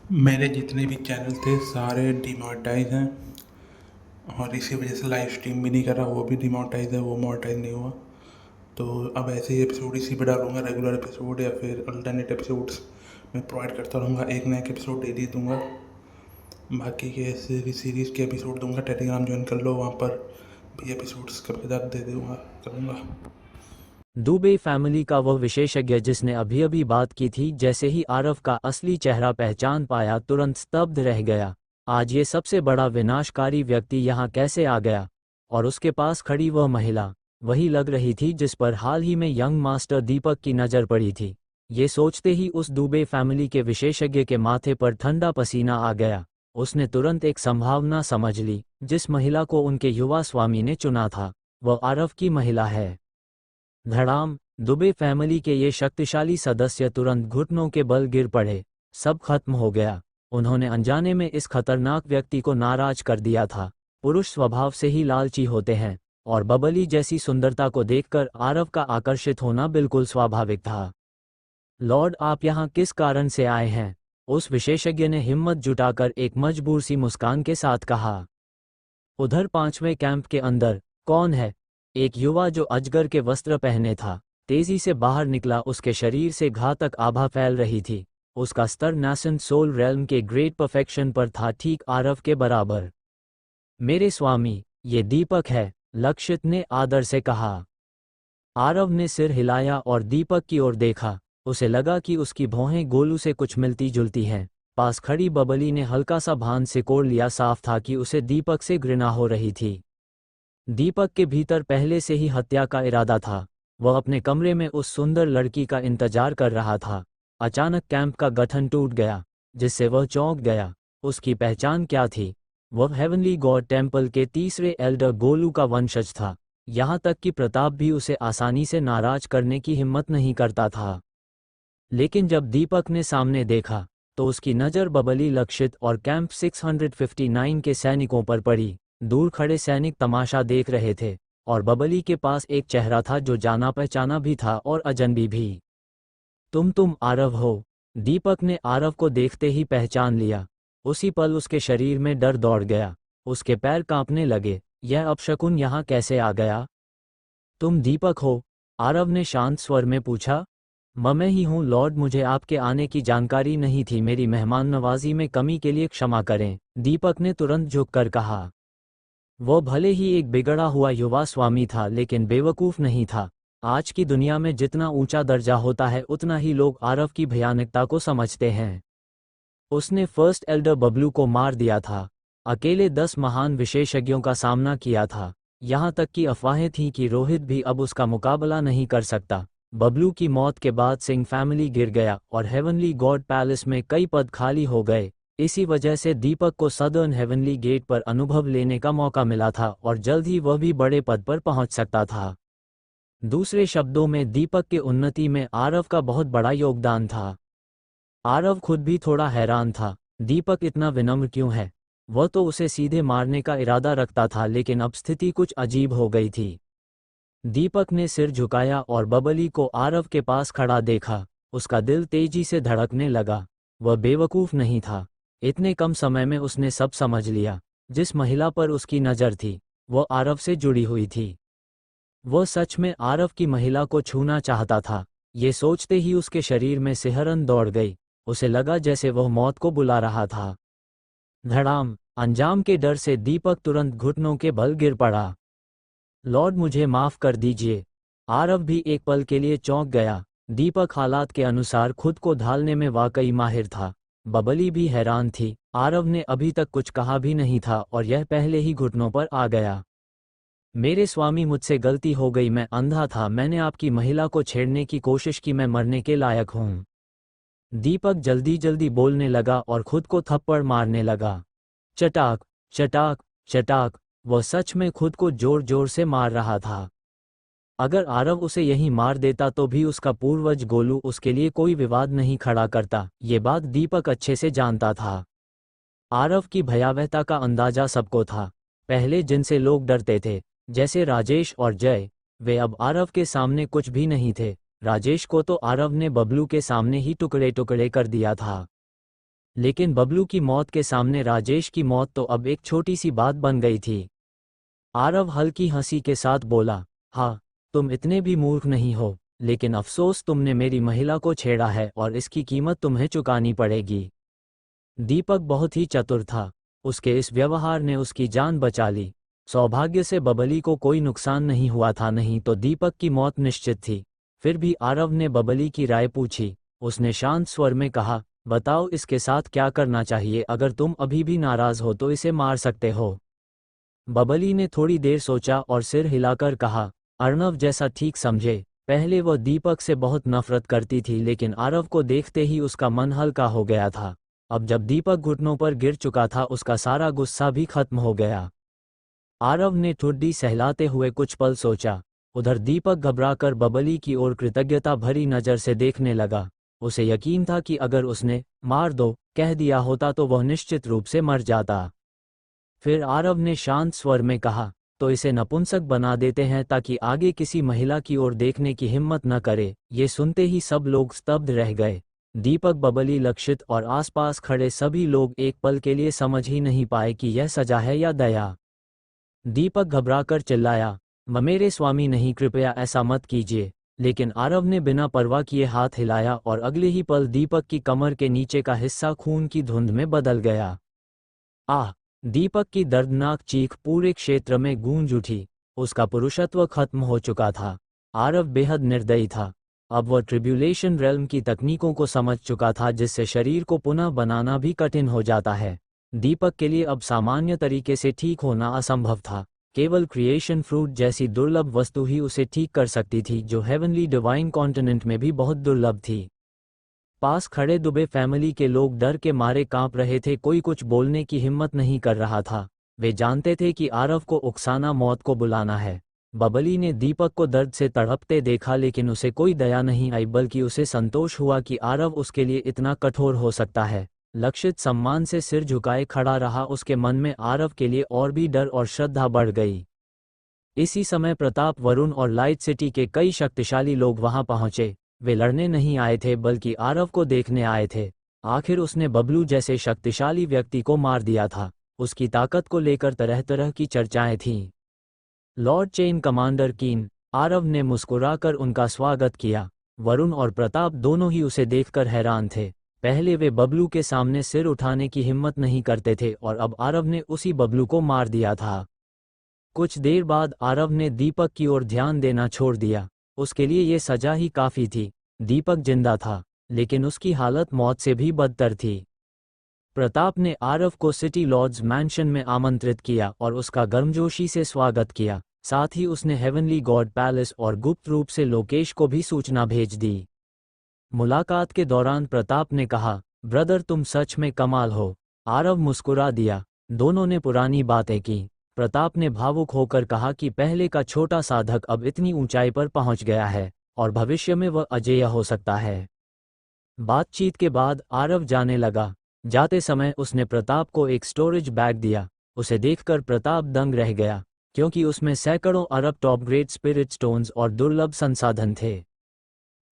मेरे जितने भी चैनल थे सारे डिमोनेटाइज हैं और इसी वजह से लाइव स्ट्रीम भी नहीं कर रहा, वो भी डिमोनेटाइज है, वो मोनेटाइज नहीं हुआ। तो अब ऐसे ही एपिसोड इसी पे डालूंगा, रेगुलर एपिसोड या फिर अल्टरनेट एपिसोड्स मैं प्रोवाइड करता रहूँगा। एक नया एपिसोड डेली दूंगा, बाकी के सीरीज़ के एपिसोड दूंगा। टेलीग्राम ज्वाइन कर लो, वहाँ पर भी एपिसोड्स कभी दे दूँगा करूँगा। दुबे फैमिली का वह विशेषज्ञ जिसने अभी अभी बात की थी, जैसे ही आरव का असली चेहरा पहचान पाया तुरंत स्तब्ध रह गया। आज ये सबसे बड़ा विनाशकारी व्यक्ति यहाँ कैसे आ गया? और उसके पास खड़ी वह महिला वही लग रही थी जिस पर हाल ही में यंग मास्टर दीपक की नज़र पड़ी थी। ये सोचते ही उस दुबे फैमिली के विशेषज्ञ के माथे पर ठंडा पसीना आ गया। उसने तुरंत एक संभावना समझ ली। जिस महिला को उनके युवा स्वामी ने चुना था वह आरव की महिला है। धड़ाम! दुबे फैमिली के ये शक्तिशाली सदस्य तुरंत घुटनों के बल गिर पड़े। सब खत्म हो गया। उन्होंने अनजाने में इस खतरनाक व्यक्ति को नाराज कर दिया था। पुरुष स्वभाव से ही लालची होते हैं और बबली जैसी सुंदरता को देखकर आरव का आकर्षित होना बिल्कुल स्वाभाविक था। लॉर्ड, आप यहाँ किस कारण से आए हैं? उस विशेषज्ञ ने हिम्मत जुटाकर एक मजबूर सी मुस्कान के साथ कहा। उधर 5वें कैंप के अंदर कौन है? एक युवा जो अजगर के वस्त्र पहने था तेजी से बाहर निकला। उसके शरीर से घातक आभा फैल रही थी। उसका स्तर नासेंट सोल रेल्म के ग्रेट परफेक्शन पर था, ठीक आरव के बराबर। मेरे स्वामी, ये दीपक है, लक्षित ने आदर से कहा। आरव ने सिर हिलाया और दीपक की ओर देखा। उसे लगा कि उसकी भौहें गोलू से कुछ मिलती जुलती हैं। पास खड़ी बबली ने हल्का सा भान सिकोड़ लिया। साफ था कि उसे दीपक से घृणा हो रही थी। दीपक के भीतर पहले से ही हत्या का इरादा था। वह अपने कमरे में उस सुंदर लड़की का इंतजार कर रहा था। अचानक कैंप का गठन टूट गया, जिससे वह चौंक गया। उसकी पहचान क्या थी? वह हेवनली गॉड टेम्पल के तीसरे एल्डर गोलू का वंशज था। यहाँ तक कि प्रताप भी उसे आसानी से नाराज करने की हिम्मत नहीं करता था। लेकिन जब दीपक ने सामने देखा तो उसकी नज़र बबली, लक्षित और कैंप 659 के सैनिकों पर पड़ी। दूर खड़े सैनिक तमाशा देख रहे थे और बबली के पास एक चेहरा था जो जाना पहचाना भी था और अजनबी भी। तुम आरव हो? दीपक ने आरव को देखते ही पहचान लिया। उसी पल उसके शरीर में डर दौड़ गया। उसके पैर कांपने लगे। यह अपशकुन यहाँ कैसे आ गया? तुम दीपक हो? आरव ने शांत स्वर में पूछा। मैं ही हूँ लॉर्ड, मुझे आपके आने की जानकारी नहीं थी। मेरी मेहमान नवाजी में कमी के लिए क्षमा करें, दीपक ने तुरंत झुककर कहा। वो भले ही एक बिगड़ा हुआ युवा स्वामी था लेकिन बेवकूफ़ नहीं था। आज की दुनिया में जितना ऊंचा दर्जा होता है उतना ही लोग आरव की भयानकता को समझते हैं। उसने फर्स्ट एल्डर बबलू को मार दिया था, अकेले 10 महान विशेषज्ञों का सामना किया था। यहाँ तक कि अफवाहें थीं कि रोहित भी अब उसका मुकाबला नहीं कर सकता। बबलू की मौत के बाद सिंह फैमिली गिर गया और हेवनली गॉड पैलेस में कई पद खाली हो गए। इसी वजह से दीपक को सदर्न हेवनली गेट पर अनुभव लेने का मौका मिला था और जल्द ही वह भी बड़े पद पर पहुंच सकता था। दूसरे शब्दों में दीपक के उन्नति में आरव का बहुत बड़ा योगदान था। आरव खुद भी थोड़ा हैरान था। दीपक इतना विनम्र क्यों है? वह तो उसे सीधे मारने का इरादा रखता था, लेकिन अब स्थिति कुछ अजीब हो गई थी। दीपक ने सिर झुकाया और बबली को आरव के पास खड़ा देखा। उसका दिल तेजी से धड़कने लगा। वह बेवकूफ़ नहीं था। इतने कम समय में उसने सब समझ लिया। जिस महिला पर उसकी नज़र थी वह आरव से जुड़ी हुई थी। वह सच में आरव की महिला को छूना चाहता था। ये सोचते ही उसके शरीर में सिहरन दौड़ गई। उसे लगा जैसे वह मौत को बुला रहा था। धड़ाम! अंजाम के डर से दीपक तुरंत घुटनों के बल गिर पड़ा। लॉर्ड, मुझे माफ़ कर दीजिए। आरव भी एक पल के लिए चौंक गया। दीपक हालात के अनुसार खुद को ढालने में वाकई माहिर था। बबली भी हैरान थी। आरव ने अभी तक कुछ कहा भी नहीं था और यह पहले ही घुटनों पर आ गया। मेरे स्वामी, मुझसे गलती हो गई, मैं अंधा था। मैंने आपकी महिला को छेड़ने की कोशिश की। मैं मरने के लायक हूँ। दीपक जल्दी जल्दी बोलने लगा और खुद को थप्पड़ मारने लगा। चटाक चटाक चटाक! वह सच में खुद को जोर जोर से मार रहा था। अगर आरव उसे यहीं मार देता तो भी उसका पूर्वज गोलू उसके लिए कोई विवाद नहीं खड़ा करता। ये बात दीपक अच्छे से जानता था। आरव की भयावहता का अंदाजा सबको था। पहले जिनसे लोग डरते थे, जैसे राजेश और जय, वे अब आरव के सामने कुछ भी नहीं थे। राजेश को तो आरव ने बबलू के सामने ही टुकड़े टुकड़े कर दिया था। लेकिन बबलू की मौत के सामने राजेश की मौत तो अब एक छोटी सी बात बन गई थी। आरव हल्की हंसी के साथ बोला, हाँ, तुम इतने भी मूर्ख नहीं हो, लेकिन अफसोस तुमने मेरी महिला को छेड़ा है और इसकी कीमत तुम्हें चुकानी पड़ेगी। दीपक बहुत ही चतुर था, उसके इस व्यवहार ने उसकी जान बचा ली। सौभाग्य से बबली को कोई नुकसान नहीं हुआ था, नहीं तो दीपक की मौत निश्चित थी। फिर भी आरव ने बबली की राय पूछी। उसने शांत स्वर में कहा, बताओ इसके साथ क्या करना चाहिए, अगर तुम अभी भी नाराज हो तो इसे मार सकते हो। बबली ने थोड़ी देर सोचा और सिर हिलाकर कहा, अर्णव जैसा ठीक समझे। पहले वह दीपक से बहुत नफरत करती थी, लेकिन आरव को देखते ही उसका मन हल्का हो गया था। अब जब दीपक घुटनों पर गिर चुका था, उसका सारा गुस्सा भी खत्म हो गया। आरव ने ठुड्डी सहलाते हुए कुछ पल सोचा। उधर दीपक घबराकर बबली की ओर कृतज्ञता भरी नज़र से देखने लगा। उसे यकीन था कि अगर उसने मार दो कह दिया होता तो वह निश्चित रूप से मर जाता। फिर आरव ने शांत स्वर में कहा, तो इसे नपुंसक बना देते हैं ताकि आगे किसी महिला की ओर देखने की हिम्मत न करे। ये सुनते ही सब लोग स्तब्ध रह गए। दीपक, बबली, लक्षित और आसपास खड़े सभी लोग एक पल के लिए समझ ही नहीं पाए कि यह सजा है या दया। दीपक घबराकर चिल्लाया, मेरे स्वामी नहीं, कृपया ऐसा मत कीजिए। लेकिन आरव ने बिना परवाह किए हाथ हिलाया और अगले ही पल दीपक की कमर के नीचे का हिस्सा खून की धुंध में बदल गया। आह! दीपक की दर्दनाक चीख पूरे क्षेत्र में गूंज उठी। उसका पुरुषत्व खत्म हो चुका था। आरव बेहद निर्दयी था। अब वह ट्रिब्यूलेशन रेल्म की तकनीकों को समझ चुका था, जिससे शरीर को पुनः बनाना भी कठिन हो जाता है। दीपक के लिए अब सामान्य तरीके से ठीक होना असंभव था। केवल क्रिएशन फ्रूट जैसी दुर्लभ वस्तु ही उसे ठीक कर सकती थी, जो हेवनली डिवाइन कॉन्टिनेंट में भी बहुत दुर्लभ थी। पास खड़े दुबे फैमिली के लोग डर के मारे कांप रहे थे। कोई कुछ बोलने की हिम्मत नहीं कर रहा था। वे जानते थे कि आरव को उकसाना मौत को बुलाना है। बबली ने दीपक को दर्द से तड़पते देखा, लेकिन उसे कोई दया नहीं आई, बल्कि उसे संतोष हुआ कि आरव उसके लिए इतना कठोर हो सकता है। लक्षित सम्मान से सिर झुकाए खड़ा रहा। उसके मन में आरव के लिए और भी डर और श्रद्धा बढ़ गई। इसी समय प्रताप, वरुण और लाइट सिटी के कई शक्तिशाली लोग वहां पहुंचे। वे लड़ने नहीं आए थे, बल्कि आरव को देखने आए थे। आखिर उसने बबलू जैसे शक्तिशाली व्यक्ति को मार दिया था। उसकी ताकत को लेकर तरह तरह की चर्चाएं थीं। लॉर्ड चेन कमांडर कीन, आरव ने मुस्कुराकर उनका स्वागत किया। वरुण और प्रताप दोनों ही उसे देखकर हैरान थे। पहले वे बबलू के सामने सिर उठाने की हिम्मत नहीं करते थे, और अब आरव ने उसी बबलू को मार दिया था। कुछ देर बाद आरव ने दीपक की ओर ध्यान देना छोड़ दिया। उसके लिए ये सजा ही काफी थी। दीपक जिंदा था, लेकिन उसकी हालत मौत से भी बदतर थी। प्रताप ने आरव को सिटी लॉर्ड्स मैंशन में आमंत्रित किया और उसका गर्मजोशी से स्वागत किया। साथ ही उसने हेवनली गॉड पैलेस और गुप्त रूप से लोकेश को भी सूचना भेज दी। मुलाकात के दौरान प्रताप ने कहा, ब्रदर तुम सच में कमाल हो। आरव मुस्कुरा दिया। दोनों ने पुरानी बातें की। प्रताप ने भावुक होकर कहा कि पहले का छोटा साधक अब इतनी ऊंचाई पर पहुंच गया है, और भविष्य में वह अजेय हो सकता है। बातचीत के बाद आरव जाने लगा। जाते समय उसने प्रताप को एक स्टोरेज बैग दिया। उसे देखकर प्रताप दंग रह गया, क्योंकि उसमें सैकड़ों अरब टॉप ग्रेड स्पिरिट स्टोन्स और दुर्लभ संसाधन थे।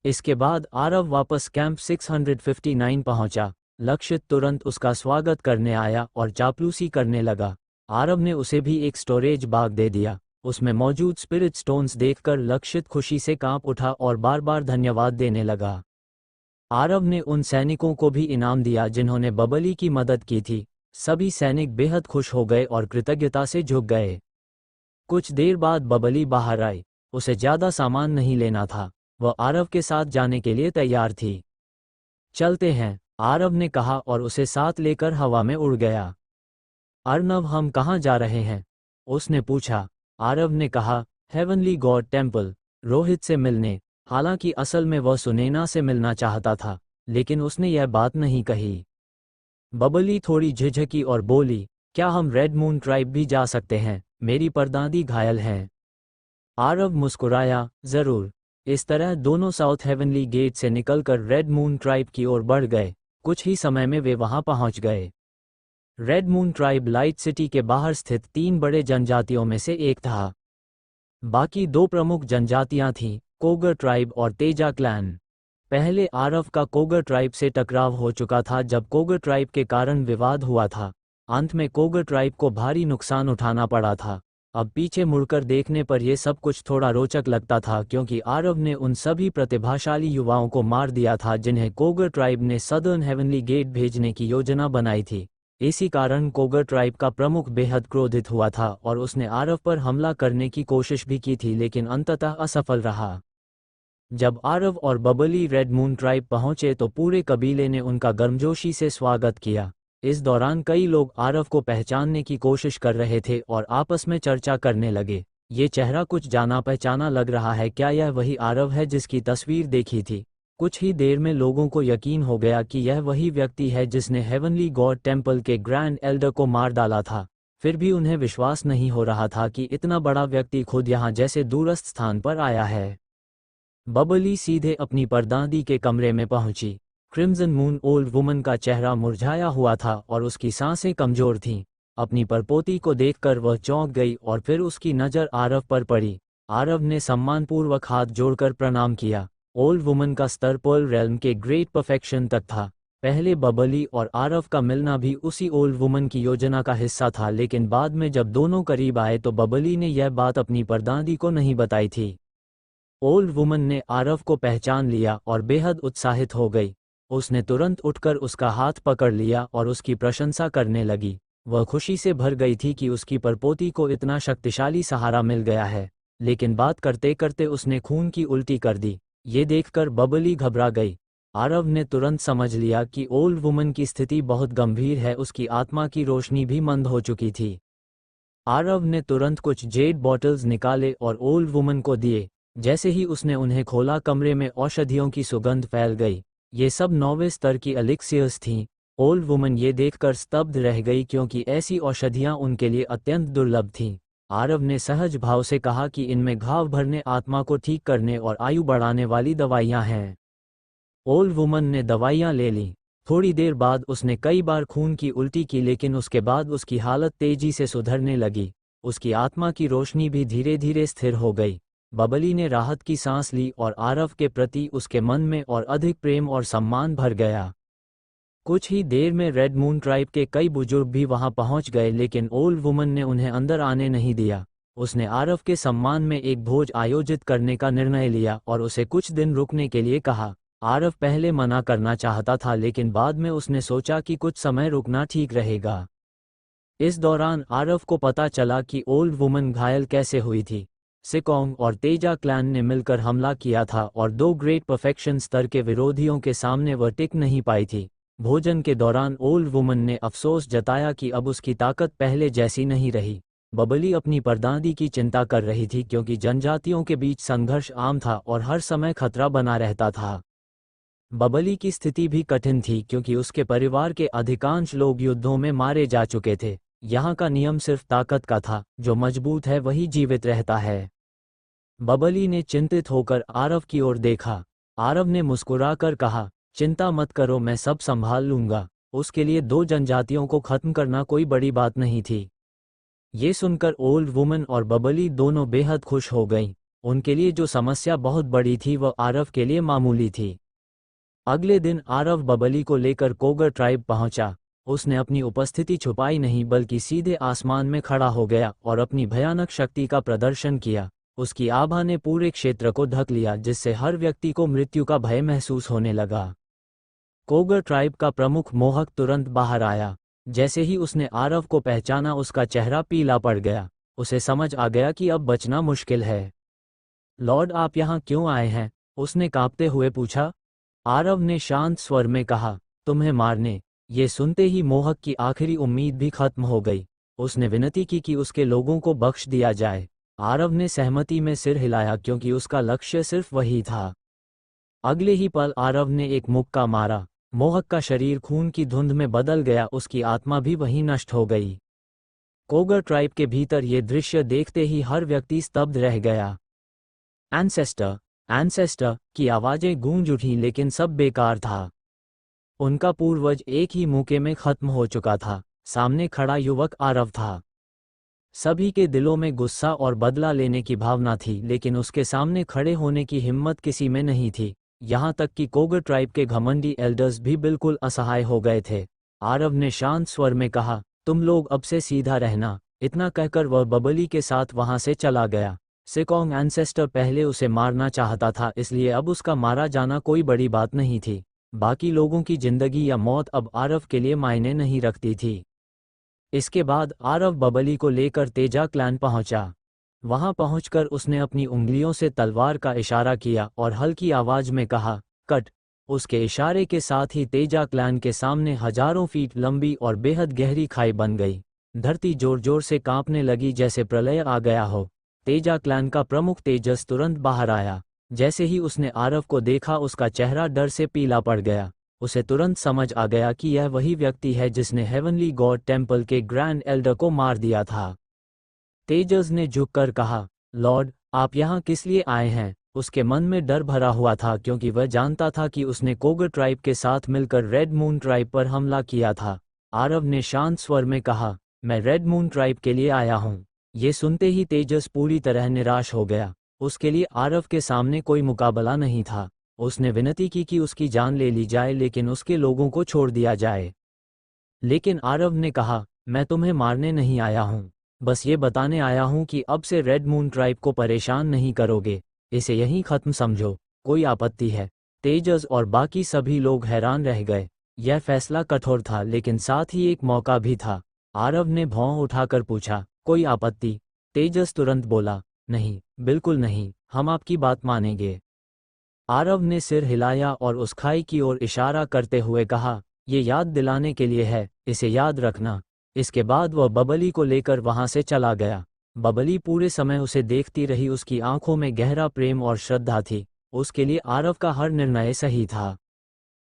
इसके बाद आरव वापस कैंप 659 पहुंचा। लक्षित तुरंत उसका स्वागत करने आया और चापलूसी करने लगा। आरव ने उसे भी एक स्टोरेज बैग दे दिया। उसमें मौजूद स्पिरिट स्टोन्स देखकर लक्षित खुशी से कांप उठा और बार बार धन्यवाद देने लगा। आरव ने उन सैनिकों को भी इनाम दिया जिन्होंने बबली की मदद की थी। सभी सैनिक बेहद खुश हो गए और कृतज्ञता से झुक गए। कुछ देर बाद बबली बाहर आई। उसे ज्यादा सामान नहीं लेना था। वह आरव के साथ जाने के लिए तैयार थी। चलते हैं, आरव ने कहा और उसे साथ लेकर हवा में उड़ गया। अर्णव, हम कहाँ जा रहे हैं? उसने पूछा। आरव ने कहा, हेवनली गॉड टेम्पल, रोहित से मिलने। हालांकि असल में वह सुनैना से मिलना चाहता था, लेकिन उसने यह बात नहीं कही। बबली थोड़ी झिझकी और बोली, क्या हम रेड मून ट्राइब भी जा सकते हैं? मेरी परदादी घायल हैं। आरव मुस्कुराया, जरूर। इस तरह दोनों साउथ हेवनली गेट से निकलकर रेड मून ट्राइब की ओर बढ़ गए। कुछ ही समय में वे वहां पहुंच गए। Red moon tribe light city के बाहर स्थित 3 बड़े जनजातियों में से एक था। बाकी 2 प्रमुख जनजातियां थीं, कोगर ट्राइब और तेजा क्लैन। पहले आरव का कोगर ट्राइब से टकराव हो चुका था जब कोगर ट्राइब के कारण विवाद हुआ था। अंत में कोगर ट्राइब को भारी नुकसान उठाना पड़ा था। अब पीछे मुड़कर देखने पर यह सब कुछ थोड़ा रोचक लगता था क्योंकि आरव ने उन सभी प्रतिभाशाली युवाओं को मार दिया था जिन्हें कोगर ट्राइब ने सदर्न हेवनली गेट भेजने की योजना बनाई थी। इसी कारण कोगर ट्राइब का प्रमुख बेहद क्रोधित हुआ था और उसने आरव पर हमला करने की कोशिश भी की थी लेकिन अंततः असफल रहा। जब आरव और बबली रेड मून ट्राइब पहुंचे तो पूरे कबीले ने उनका गर्मजोशी से स्वागत किया। इस दौरान कई लोग आरव को पहचानने की कोशिश कर रहे थे और आपस में चर्चा करने लगे। ये चेहरा कुछ जाना पहचाना लग रहा है, क्या यह वही आरव है जिसकी तस्वीर देखी थी? कुछ ही देर में लोगों को यकीन हो गया कि यह वही व्यक्ति है जिसने हेवनली गॉड टेम्पल के ग्रैंड एल्डर को मार डाला था। फिर भी उन्हें विश्वास नहीं हो रहा था कि इतना बड़ा व्यक्ति खुद यहाँ जैसे दूरस्थ स्थान पर आया है। बबली सीधे अपनी परदादी के कमरे में पहुंची। क्रिम्सन मून ओल्ड वुमन का चेहरा मुरझाया हुआ था और उसकी सांसें कमजोर थीं। अपनी परपोती को देखकर वह चौंक गई और फिर उसकी नज़र आरव पर पड़ी। आरव ने सम्मानपूर्वक हाथ जोड़कर प्रणाम किया। ओल्ड वुमन का स्तर पर्ल रेल्म के ग्रेट परफेक्शन तक था। पहले बबली और आरव का मिलना भी उसी ओल्ड वुमन की योजना का हिस्सा था, लेकिन बाद में जब दोनों करीब आए तो बबली ने यह बात अपनी परदादी को नहीं बताई थी। ओल्ड वुमन ने आरव को पहचान लिया और बेहद उत्साहित हो गई। उसने तुरंत उठकर उसका हाथ पकड़ लिया और उसकी प्रशंसा करने लगी। वह खुशी से भर गई थी कि उसकी परपोती को इतना शक्तिशाली सहारा मिल गया है, लेकिन बात करते करते उसने खून की उल्टी कर दी। ये देखकर बबली घबरा गई। आरव ने तुरंत समझ लिया कि ओल्ड वुमन की स्थिति बहुत गंभीर है, उसकी आत्मा की रोशनी भी मंद हो चुकी थी। आरव ने तुरंत कुछ जेड बॉटल्स निकाले और ओल्ड वुमन को दिए। जैसे ही उसने उन्हें खोला, कमरे में औषधियों की सुगंध फैल गई। ये सब 9वें स्तर की एलिक्सियर्स थीं। ओल्ड वुमन ये देखकर स्तब्ध रह गई क्योंकि ऐसी औषधियां उनके लिए अत्यंत दुर्लभ थीं। आरव ने सहज भाव से कहा कि इनमें घाव भरने, आत्मा को ठीक करने और आयु बढ़ाने वाली दवाइयां हैं। ओल्ड वुमन ने दवाइयां ले लीं। थोड़ी देर बाद उसने कई बार खून की उल्टी की, लेकिन उसके बाद उसकी हालत तेजी से सुधरने लगी। उसकी आत्मा की रोशनी भी धीरे धीरे स्थिर हो गई। बबली ने राहत की सांस ली और आरव के प्रति उसके मन में और अधिक प्रेम और सम्मान भर गया। कुछ ही देर में रेड मून ट्राइब के कई बुजुर्ग भी वहां पहुंच गए, लेकिन ओल्ड वुमन ने उन्हें अंदर आने नहीं दिया। उसने आरव के सम्मान में एक भोज आयोजित करने का निर्णय लिया और उसे कुछ दिन रुकने के लिए कहा। आरव पहले मना करना चाहता था, लेकिन बाद में उसने सोचा कि कुछ समय रुकना ठीक रहेगा। इस दौरान आरव को पता चला कि ओल्ड वुमन घायल कैसे हुई थी। सिकोंग और तेजा क्लैन ने मिलकर हमला किया था और 2 ग्रेट परफेक्शन स्तर के विरोधियों के सामने वह टिक नहीं पाई थी। भोजन के दौरान ओल्ड वुमन ने अफसोस जताया कि अब उसकी ताकत पहले जैसी नहीं रही। बबली अपनी परदादी की चिंता कर रही थी क्योंकि जनजातियों के बीच संघर्ष आम था और हर समय खतरा बना रहता था। बबली की स्थिति भी कठिन थी क्योंकि उसके परिवार के अधिकांश लोग युद्धों में मारे जा चुके थे। यहाँ का नियम सिर्फ ताकत का था, जो मजबूत है वही जीवित रहता है। बबली ने चिंतित होकर आरव की ओर देखा। आरव ने मुस्कुराकर कहा, चिंता मत करो, मैं सब संभाल लूंगा। उसके लिए 2 जनजातियों को खत्म करना कोई बड़ी बात नहीं थी। ये सुनकर ओल्ड वुमन और बबली दोनों बेहद खुश हो गईं। उनके लिए जो समस्या बहुत बड़ी थी वह आरव के लिए मामूली थी। अगले दिन आरव बबली को लेकर कोगर ट्राइब पहुंचा। उसने अपनी उपस्थिति छुपाई नहीं, बल्कि सीधे आसमान में खड़ा हो गया और अपनी भयानक शक्ति का प्रदर्शन किया। उसकी आभा ने पूरे क्षेत्र को ढक लिया, जिससे हर व्यक्ति को मृत्यु का भय महसूस होने लगा। कोगर ट्राइब का प्रमुख मोहक तुरंत बाहर आया। जैसे ही उसने आरव को पहचाना, उसका चेहरा पीला पड़ गया। उसे समझ आ गया कि अब बचना मुश्किल है। लॉर्ड, आप यहाँ क्यों आए हैं? उसने कांपते हुए पूछा। आरव ने शांत स्वर में कहा, तुम्हें मारने। ये सुनते ही मोहक की आखिरी उम्मीद भी खत्म हो गई। उसने विनती की कि उसके लोगों को बख्श दिया जाए। आरव ने सहमति में सिर हिलाया क्योंकि उसका लक्ष्य सिर्फ वही था। अगले ही पल आरव ने एक मुक्का मारा। मोहक का शरीर खून की धुंध में बदल गया, उसकी आत्मा भी वहीं नष्ट हो गई। कोगर ट्राइब के भीतर ये दृश्य देखते ही हर व्यक्ति स्तब्ध रह गया। एंसेस्टर, एंसेस्टर की आवाजें गूंज उठी, लेकिन सब बेकार था। उनका पूर्वज एक ही मौके में खत्म हो चुका था। सामने खड़ा युवक आरव था। सभी के दिलों में गुस्सा और बदला लेने की भावना थी, लेकिन उसके सामने खड़े होने की हिम्मत किसी में नहीं थी। यहाँ तक कि कोगर ट्राइब के घमंडी एल्डर्स भी बिल्कुल असहाय हो गए थे। आरव ने शांत स्वर में कहा, तुम लोग अब से सीधा रहना। इतना कहकर वह बबली के साथ वहां से चला गया। सिकोंग एंसेस्टर पहले उसे मारना चाहता था, इसलिए अब उसका मारा जाना कोई बड़ी बात नहीं थी। बाकी लोगों की जिंदगी या मौत अब आरव के लिए मायने नहीं रखती थी। इसके बाद आरव बबली को लेकर तेजा क्लैन पहुंचा। वहां पहुंचकर उसने अपनी उंगलियों से तलवार का इशारा किया और हल्की आवाज में कहा, कट। उसके इशारे के साथ ही तेजा क्लैन के सामने हजारों फीट लंबी और बेहद गहरी खाई बन गई। धरती जोर जोर से कांपने लगी जैसे प्रलय आ गया हो। तेजा क्लैन का प्रमुख तेजस तुरंत बाहर आया। जैसे ही उसने आरव को देखा उसका चेहरा डर से पीला पड़ गया। उसे तुरंत समझ आ गया कि यह वही व्यक्ति है जिसने हेवनली गॉड टेम्पल के ग्रैंड एल्डर को मार दिया था। तेजस ने झुककर कहा, लॉर्ड, आप यहाँ किस लिए आए हैं? उसके मन में डर भरा हुआ था क्योंकि वह जानता था कि उसने कोगर ट्राइब के साथ मिलकर रेड मून ट्राइब पर हमला किया था। आरव ने शांत स्वर में कहा, मैं रेड मून ट्राइब के लिए आया हूँ। ये सुनते ही तेजस पूरी तरह निराश हो गया। उसके लिए आरव के सामने कोई मुकाबला नहीं था। उसने विनती की कि उसकी जान ले ली जाए लेकिन उसके लोगों को छोड़ दिया जाए। लेकिन आरव ने कहा, मैं तुम्हें मारने नहीं आया हूँ, बस ये बताने आया हूँ कि अब से रेड मून ट्राइब को परेशान नहीं करोगे। इसे यहीं खत्म समझो। कोई आपत्ति है? तेजस और बाकी सभी लोग हैरान रह गए। यह फैसला कठोर था लेकिन साथ ही एक मौका भी था। आरव ने भौं उठाकर पूछा, कोई आपत्ति? तेजस तुरंत बोला, नहीं, बिल्कुल नहीं, हम आपकी बात मानेंगे। आरव ने सिर हिलाया और उस खाई की ओर इशारा करते हुए कहा, ये याद दिलाने के लिए है, इसे याद रखना। इसके बाद वह बबली को लेकर वहां से चला गया। बबली पूरे समय उसे देखती रही। उसकी आंखों में गहरा प्रेम और श्रद्धा थी। उसके लिए आरव का हर निर्णय सही था।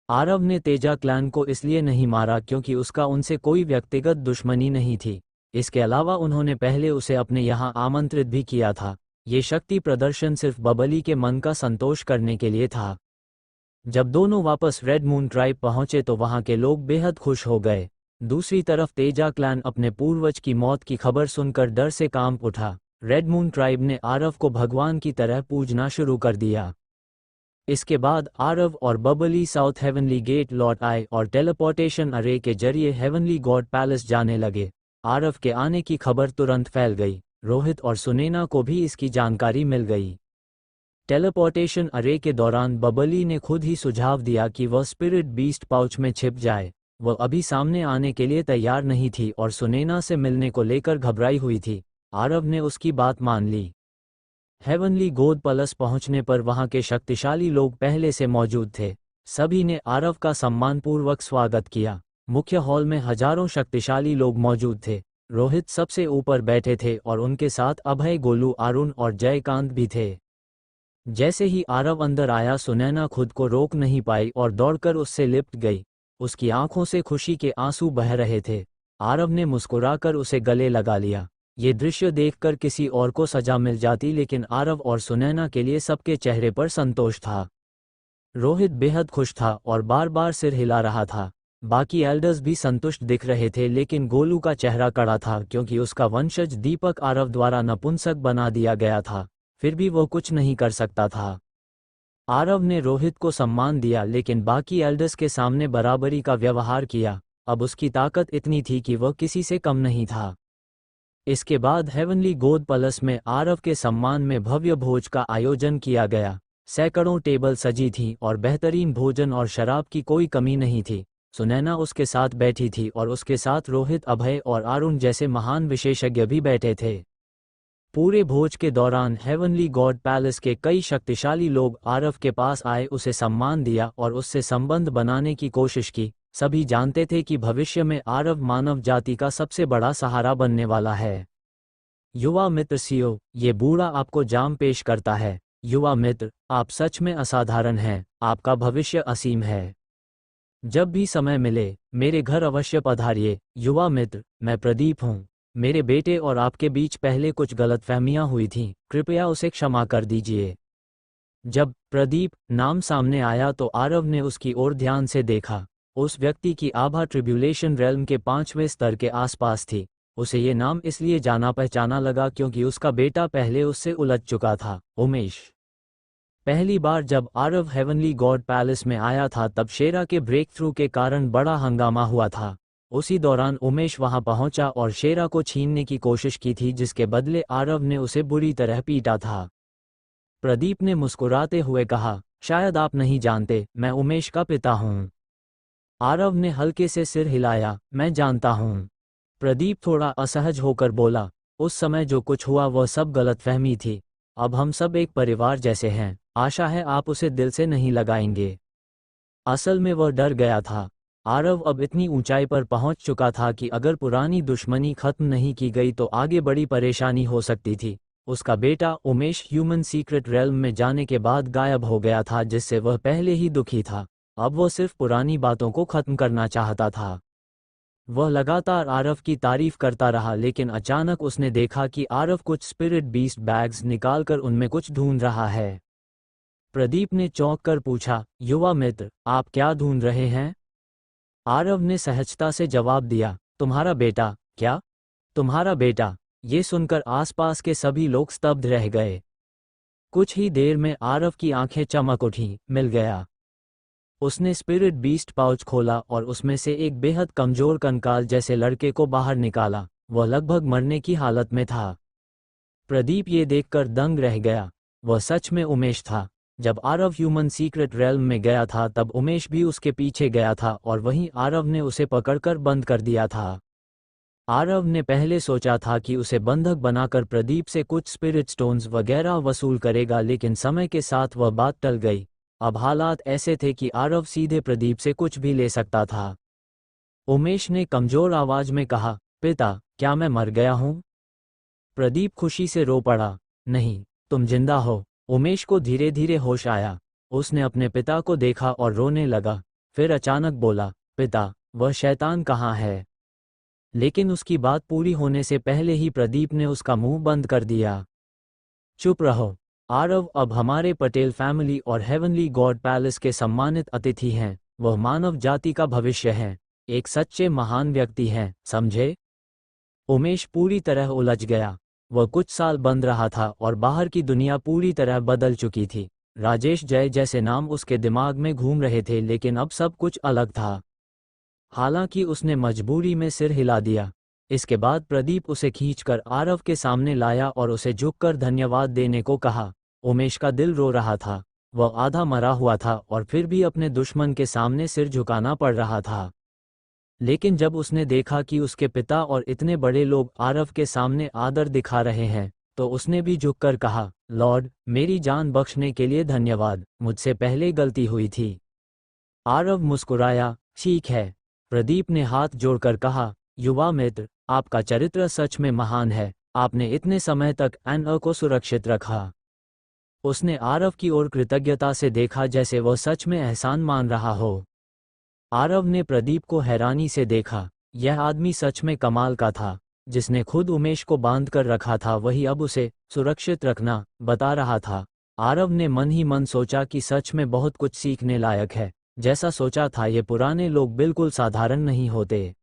आरव ने तेजा क्लैन को इसलिए नहीं मारा क्योंकि उसका उनसे कोई व्यक्तिगत दुश्मनी नहीं थी। इसके अलावा उन्होंने पहले उसे अपने यहाँ आमंत्रित भी किया था। ये शक्ति प्रदर्शन सिर्फ बबली के मन का संतोष करने के लिए था। जब दोनों वापस रेड मून ट्राइब पहुंचे तो वहां के लोग बेहद खुश हो गए। दूसरी तरफ तेजा क्लैन अपने पूर्वज की मौत की खबर सुनकर डर से कांप उठा। रेड मून ट्राइब ने आरव को भगवान की तरह पूजना शुरू कर दिया। इसके बाद आरव और बबली साउथ हेवनली गेट लौट आए और टेलीपोर्टेशन अरे के जरिए हेवनली गॉड पैलेस जाने लगे। आरव के आने की खबर तुरंत फैल गई। रोहित और सुनैना को भी इसकी जानकारी मिल गई। टेलीपोर्टेशन अरे के दौरान बबली ने खुद ही सुझाव दिया कि वह स्पिरिट बीस्ट पाउच में छिप जाए। वह अभी सामने आने के लिए तैयार नहीं थी और सुनैना से मिलने को लेकर घबराई हुई थी। आरव ने उसकी बात मान ली। हेवनली गॉड पैलेस पहुंचने पर वहां के शक्तिशाली लोग पहले से मौजूद थे। सभी ने आरव का सम्मानपूर्वक स्वागत किया। मुख्य हॉल में हजारों शक्तिशाली लोग मौजूद थे। रोहित सबसे ऊपर बैठे थे और उनके साथ अभय, गोलू, अरुण और जयकांत भी थे। जैसे ही आरव अंदर आया सुनैना खुद को रोक नहीं पाई और दौड़कर उससे लिपट गई। उसकी आंखों से खुशी के आंसू बह रहे थे। आरव ने मुस्कुराकर उसे गले लगा लिया। ये दृश्य देखकर किसी और को सजा मिल जाती लेकिन आरव और सुनैना के लिए सबके चेहरे पर संतोष था। रोहित बेहद खुश था और बार बार सिर हिला रहा था। बाकी एल्डर्स भी संतुष्ट दिख रहे थे लेकिन गोलू का चेहरा कड़ा था क्योंकि उसका वंशज दीपक आरव द्वारा नपुंसक बना दिया गया था। फिर भी वो कुछ नहीं कर सकता था। आरव ने रोहित को सम्मान दिया लेकिन बाकी एल्डर्स के सामने बराबरी का व्यवहार किया। अब उसकी ताकत इतनी थी कि वह किसी से कम नहीं था। इसके बाद हेवनली गॉड पैलेस में आरव के सम्मान में भव्य भोज का आयोजन किया गया। सैकड़ों टेबल सजी थीं और बेहतरीन भोजन और शराब की कोई कमी नहीं थी। सुनैना उसके साथ बैठी थी और उसके साथ रोहित, अभय और अरुण जैसे महान विशेषज्ञ भी बैठे थे। पूरे भोज के दौरान हेवनली गॉड पैलेस के कई शक्तिशाली लोग आरव के पास आए, उसे सम्मान दिया और उससे संबंध बनाने की कोशिश की। सभी जानते थे कि भविष्य में आरव मानव जाति का सबसे बड़ा सहारा बनने वाला है। युवा मित्र सीओ, ये बूढ़ा आपको जाम पेश करता है। युवा मित्र, आप सच में असाधारण हैं। आपका भविष्य असीम है। जब भी समय मिले मेरे घर अवश्य पधारिए। युवा मित्र, मैं प्रदीप हूँ। मेरे बेटे और आपके बीच पहले कुछ गलतफहमियां हुई थीं, कृपया उसे क्षमा कर दीजिए। जब प्रदीप नाम सामने आया तो आरव ने उसकी ओर ध्यान से देखा। उस व्यक्ति की आभा ट्रिब्यूलेशन रेल्म के 5वें स्तर के आसपास थी। उसे ये नाम इसलिए जाना पहचाना लगा क्योंकि उसका बेटा पहले उससे उलझ चुका था, उमेश। पहली बार जब आरव हेवनली गॉड पैलेस में आया था तब शेरा के ब्रेक थ्रू के कारण बड़ा हंगामा हुआ था। उसी दौरान उमेश वहां पहुंचा और शेरा को छीनने की कोशिश की थी, जिसके बदले आरव ने उसे बुरी तरह पीटा था। प्रदीप ने मुस्कुराते हुए कहा, शायद आप नहीं जानते, मैं उमेश का पिता हूँ। आरव ने हल्के से सिर हिलाया, मैं जानता हूँ। प्रदीप थोड़ा असहज होकर बोला, उस समय जो कुछ हुआ वह सब गलतफहमी थी। अब हम सब एक परिवार जैसे हैं, आशा है आप उसे दिल से नहीं लगाएंगे। असल में वह डर गया था। आरव अब इतनी ऊंचाई पर पहुंच चुका था कि अगर पुरानी दुश्मनी खत्म नहीं की गई तो आगे बड़ी परेशानी हो सकती थी। उसका बेटा उमेश ह्यूमन सीक्रेट रेल्म में जाने के बाद गायब हो गया था, जिससे वह पहले ही दुखी था। अब वह सिर्फ पुरानी बातों को खत्म करना चाहता था। वह लगातार आरव की तारीफ करता रहा, लेकिन अचानक उसने देखा कि आरव कुछ स्पिरिट बीस्ट बैग्स निकालकर उनमें कुछ ढूंढ रहा है। प्रदीप ने चौंक कर पूछा, युवा मित्र, आप क्या ढूंढ रहे हैं? आरव ने सहजता से जवाब दिया, तुम्हारा बेटा। क्या? तुम्हारा बेटा? ये सुनकर आसपास के सभी लोग स्तब्ध रह गए। कुछ ही देर में आरव की आंखें चमक उठीं, मिल गया। उसने स्पिरिट बीस्ट पाउच खोला और उसमें से एक बेहद कमजोर कंकाल जैसे लड़के को बाहर निकाला। वह लगभग मरने की हालत में था। प्रदीप ये देखकर दंग रह गया। वह सच में उमेश था। जब आरव ह्यूमन सीक्रेट रेल्म में गया था तब उमेश भी उसके पीछे गया था और वहीं आरव ने उसे पकड़कर बंद कर दिया था। आरव ने पहले सोचा था कि उसे बंधक बनाकर प्रदीप से कुछ स्पिरिट स्टोन्स वगैरह वसूल करेगा, लेकिन समय के साथ वह बात टल गई। अब हालात ऐसे थे कि आरव सीधे प्रदीप से कुछ भी ले सकता था। उमेश ने कमजोर आवाज में कहा, पिता, क्या मैं मर गया हूं? प्रदीप खुशी से रो पड़ा। नहीं, तुम जिंदा हो। उमेश को धीरे धीरे होश आया। उसने अपने पिता को देखा और रोने लगा। फिर अचानक बोला, पिता, वह शैतान कहाँ है? लेकिन उसकी बात पूरी होने से पहले ही प्रदीप ने उसका मुंह बंद कर दिया। चुप रहो। आरव अब हमारे पटेल फैमिली और हेवनली गॉड पैलेस के सम्मानित अतिथि हैं। वह मानव जाति का भविष्य है। एक सच्चे महान व्यक्ति हैं, समझे? उमेश पूरी तरह उलझ गया। वह कुछ साल बंद रहा था और बाहर की दुनिया पूरी तरह बदल चुकी थी। राजेश जय जैसे नाम उसके दिमाग में घूम रहे थे, लेकिन अब सब कुछ अलग था। हालांकि उसने मजबूरी में सिर हिला दिया। इसके बाद प्रदीप उसे खींचकर आरव के सामने लाया और उसे झुककर धन्यवाद देने को कहा। उमेश का दिल रो रहा था। वह आधा मरा हुआ था और फिर भी अपने दुश्मन के सामने सिर झुकाना पड़ रहा था। लेकिन जब उसने देखा कि उसके पिता और इतने बड़े लोग आरव के सामने आदर दिखा रहे हैं, तो उसने भी झुककर कहा, लॉर्ड, मेरी जान बख्शने के लिए धन्यवाद, मुझसे पहले गलती हुई थी। आरव मुस्कुराया, ठीक है। प्रदीप ने हाथ जोड़कर कहा, युवा मित्र, आपका चरित्र सच में महान है। आपने इतने समय तक एन को सुरक्षित रखा। उसने आरव की ओर कृतज्ञता से देखा, जैसे वह सच में एहसान मान रहा हो। आरव ने प्रदीप को हैरानी से देखा। यह आदमी सच में कमाल का था। जिसने खुद उमेश को बांध कर रखा था वही अब उसे सुरक्षित रखना बता रहा था। आरव ने मन ही मन सोचा कि सच में बहुत कुछ सीखने लायक है। जैसा सोचा था ये पुराने लोग बिल्कुल साधारण नहीं होते।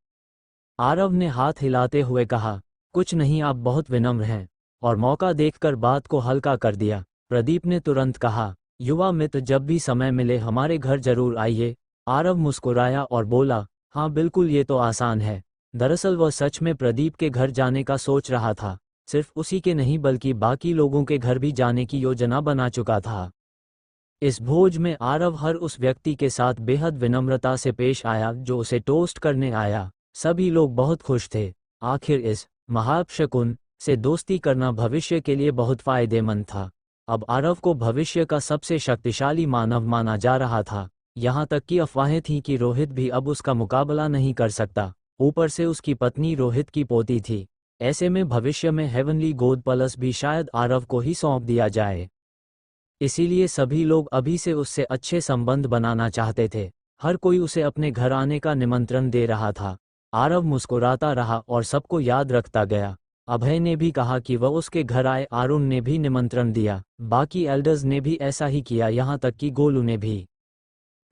आरव ने हाथ हिलाते हुए कहा, कुछ नहीं, आप बहुत विनम्र हैं, और मौका देखकर बात को हल्का कर दिया। प्रदीप ने तुरंत कहा, युवा मित्र, जब भी समय मिले हमारे घर जरूर आइए। आरव मुस्कुराया और बोला, हाँ बिल्कुल, ये तो आसान है। दरअसल वह सच में प्रदीप के घर जाने का सोच रहा था। सिर्फ उसी के नहीं बल्कि बाकी लोगों के घर भी जाने की योजना बना चुका था। इस भोज में आरव हर उस व्यक्ति के साथ बेहद विनम्रता से पेश आया जो उसे टोस्ट करने आया। सभी लोग बहुत खुश थे। आखिर इस महापशकुन से दोस्ती करना भविष्य के लिए बहुत फायदेमंद था। अब आरव को भविष्य का सबसे शक्तिशाली मानव माना जा रहा था। यहाँ तक कि अफवाहें थीं कि रोहित भी अब उसका मुकाबला नहीं कर सकता। ऊपर से उसकी पत्नी रोहित की पोती थी। ऐसे में भविष्य में हेवनली गॉड पैलेस भी शायद आरव को ही सौंप दिया जाए। इसीलिए सभी लोग अभी से उससे अच्छे संबंध बनाना चाहते थे। हर कोई उसे अपने घर आने का निमंत्रण दे रहा था। आरव मुस्कुराता रहा और सबको याद रखता गया। अभय ने भी कहा कि वह उसके घर आए। अरुण ने भी निमंत्रण दिया। बाकी एल्डर्स ने भी ऐसा ही किया, यहाँ तक कि गोलू ने भी।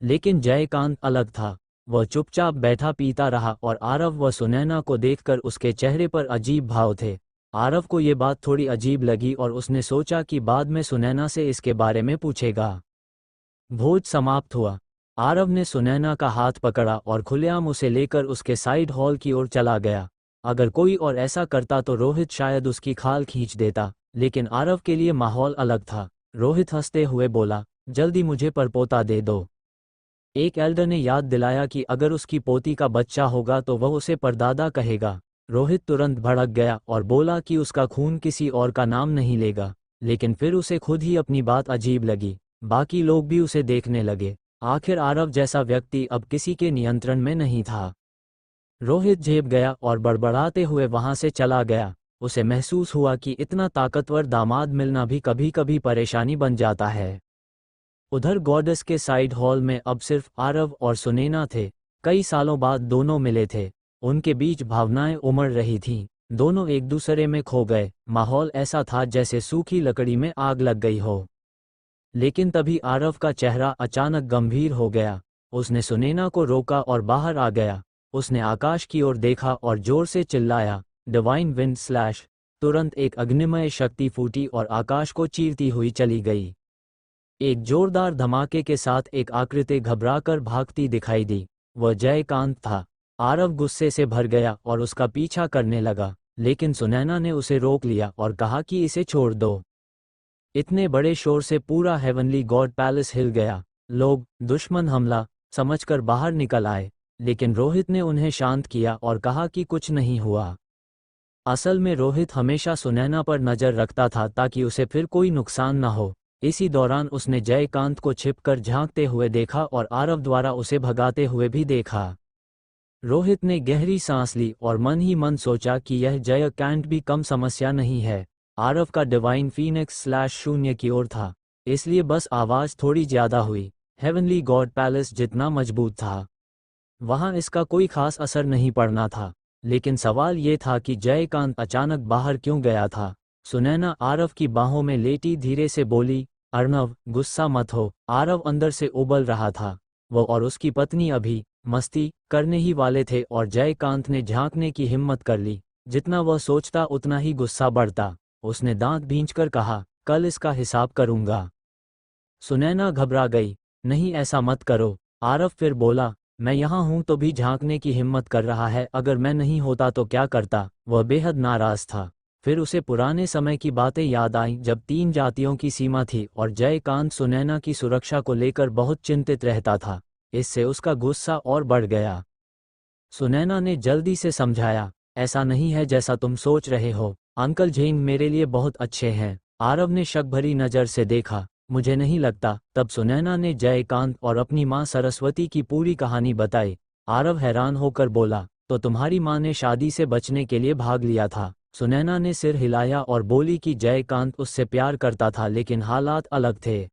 लेकिन जयकांत अलग था। वह चुपचाप बैठा पीता रहा और आरव व सुनैना को देखकर उसके चेहरे पर अजीब भाव थे। आरव को ये बात थोड़ी अजीब लगी और उसने सोचा कि बाद में सुनैना से इसके बारे में पूछेगा। भोज समाप्त हुआ। आरव ने सुनैना का हाथ पकड़ा और खुलेआम उसे लेकर उसके साइड हॉल की ओर चला गया। अगर कोई और ऐसा करता तो रोहित शायद उसकी खाल खींच देता, लेकिन आरव के लिए माहौल अलग था। रोहित हंसते हुए बोला, जल्दी मुझे परपोता दे दो। एक एल्डर ने याद दिलाया कि अगर उसकी पोती का बच्चा होगा तो वह उसे परदादा कहेगा। रोहित तुरंत भड़क गया और बोला कि उसका खून किसी और का नाम नहीं लेगा, लेकिन फिर उसे खुद ही अपनी बात अजीब लगी। बाकी लोग भी उसे देखने लगे। आखिर आरव जैसा व्यक्ति अब किसी के नियंत्रण में नहीं था। रोहित झेप गया और बड़बड़ाते हुए वहां से चला गया। उसे महसूस हुआ कि इतना ताकतवर दामाद मिलना भी कभी कभी परेशानी बन जाता है। उधर गॉडेस के साइड हॉल में अब सिर्फ आरव और सुनैना थे। कई सालों बाद दोनों मिले थे। उनके बीच भावनाएं उमड़ रही थीं। दोनों एक दूसरे में खो गए। माहौल ऐसा था जैसे सूखी लकड़ी में आग लग गई हो। लेकिन तभी आरव का चेहरा अचानक गंभीर हो गया। उसने सुनैना को रोका और बाहर आ गया। उसने आकाश की ओर देखा और जोर से चिल्लाया, डिवाइन विंड स्लैश। तुरंत एक अग्निमय शक्ति फूटी और आकाश को चीरती हुई चली गई। एक जोरदार धमाके के साथ एक आकृति घबराकर भागती दिखाई दी। वह जयकांत था। आरव गुस्से से भर गया और उसका पीछा करने लगा, लेकिन सुनैना ने उसे रोक लिया और कहा कि इसे छोड़ दो। इतने बड़े शोर से पूरा हेवनली गॉड पैलेस हिल गया। लोग दुश्मन हमला समझकर बाहर निकल आए, लेकिन रोहित ने उन्हें शांत किया और कहा कि कुछ नहीं हुआ। असल में रोहित हमेशा सुनैना पर नजर रखता था ताकि उसे फिर कोई नुकसान न हो। इसी दौरान उसने जयकांत को छिपकर झांकते हुए देखा और आरव द्वारा उसे भगाते हुए भी देखा। रोहित ने गहरी सांस ली और मन ही मन सोचा कि यह जयकांत भी कम समस्या नहीं है। आरव का डिवाइन फीनिक्स स्लैश शून्य की ओर था, इसलिए बस आवाज थोड़ी ज्यादा हुई। हेवनली गॉड पैलेस जितना मजबूत था, वहां इसका कोई खास असर नहीं पड़ना था। लेकिन सवाल ये था कि जयकांत अचानक बाहर क्यों गया था। सुनैना आरव की बाहों में लेटी धीरे से बोली, अर्णव गुस्सा मत हो। आरव अंदर से उबल रहा था। वो और उसकी पत्नी अभी मस्ती करने ही वाले थे और जयकांत ने झांकने की हिम्मत कर ली। जितना वह सोचता उतना ही गुस्सा बढ़ता। उसने दांत भींचकर कहा, कल इसका हिसाब करूंगा। सुनैना घबरा गई, नहीं ऐसा मत करो। आरव फिर बोला, मैं यहाँ हूं तो भी झांकने की हिम्मत कर रहा है, अगर मैं नहीं होता तो क्या करता। वह बेहद नाराज था। फिर उसे पुराने समय की बातें याद आईं जब 3 जातियों की सीमा थी और जयकांत सुनैना की सुरक्षा को लेकर बहुत चिंतित रहता था। इससे उसका गुस्सा और बढ़ गया। सुनैना ने जल्दी से समझाया, ऐसा नहीं है जैसा तुम सोच रहे हो। अंकल जेन मेरे लिए बहुत अच्छे हैं। आरव ने शक भरी नज़र से देखा, मुझे नहीं लगता। तब सुनैना ने जयकांत और अपनी मां सरस्वती की पूरी कहानी बताई। आरव हैरान होकर बोला, तो तुम्हारी मां ने शादी से बचने के लिए भाग लिया था। सुनैना ने सिर हिलाया और बोली कि जयकांत उससे प्यार करता था लेकिन हालात अलग थे।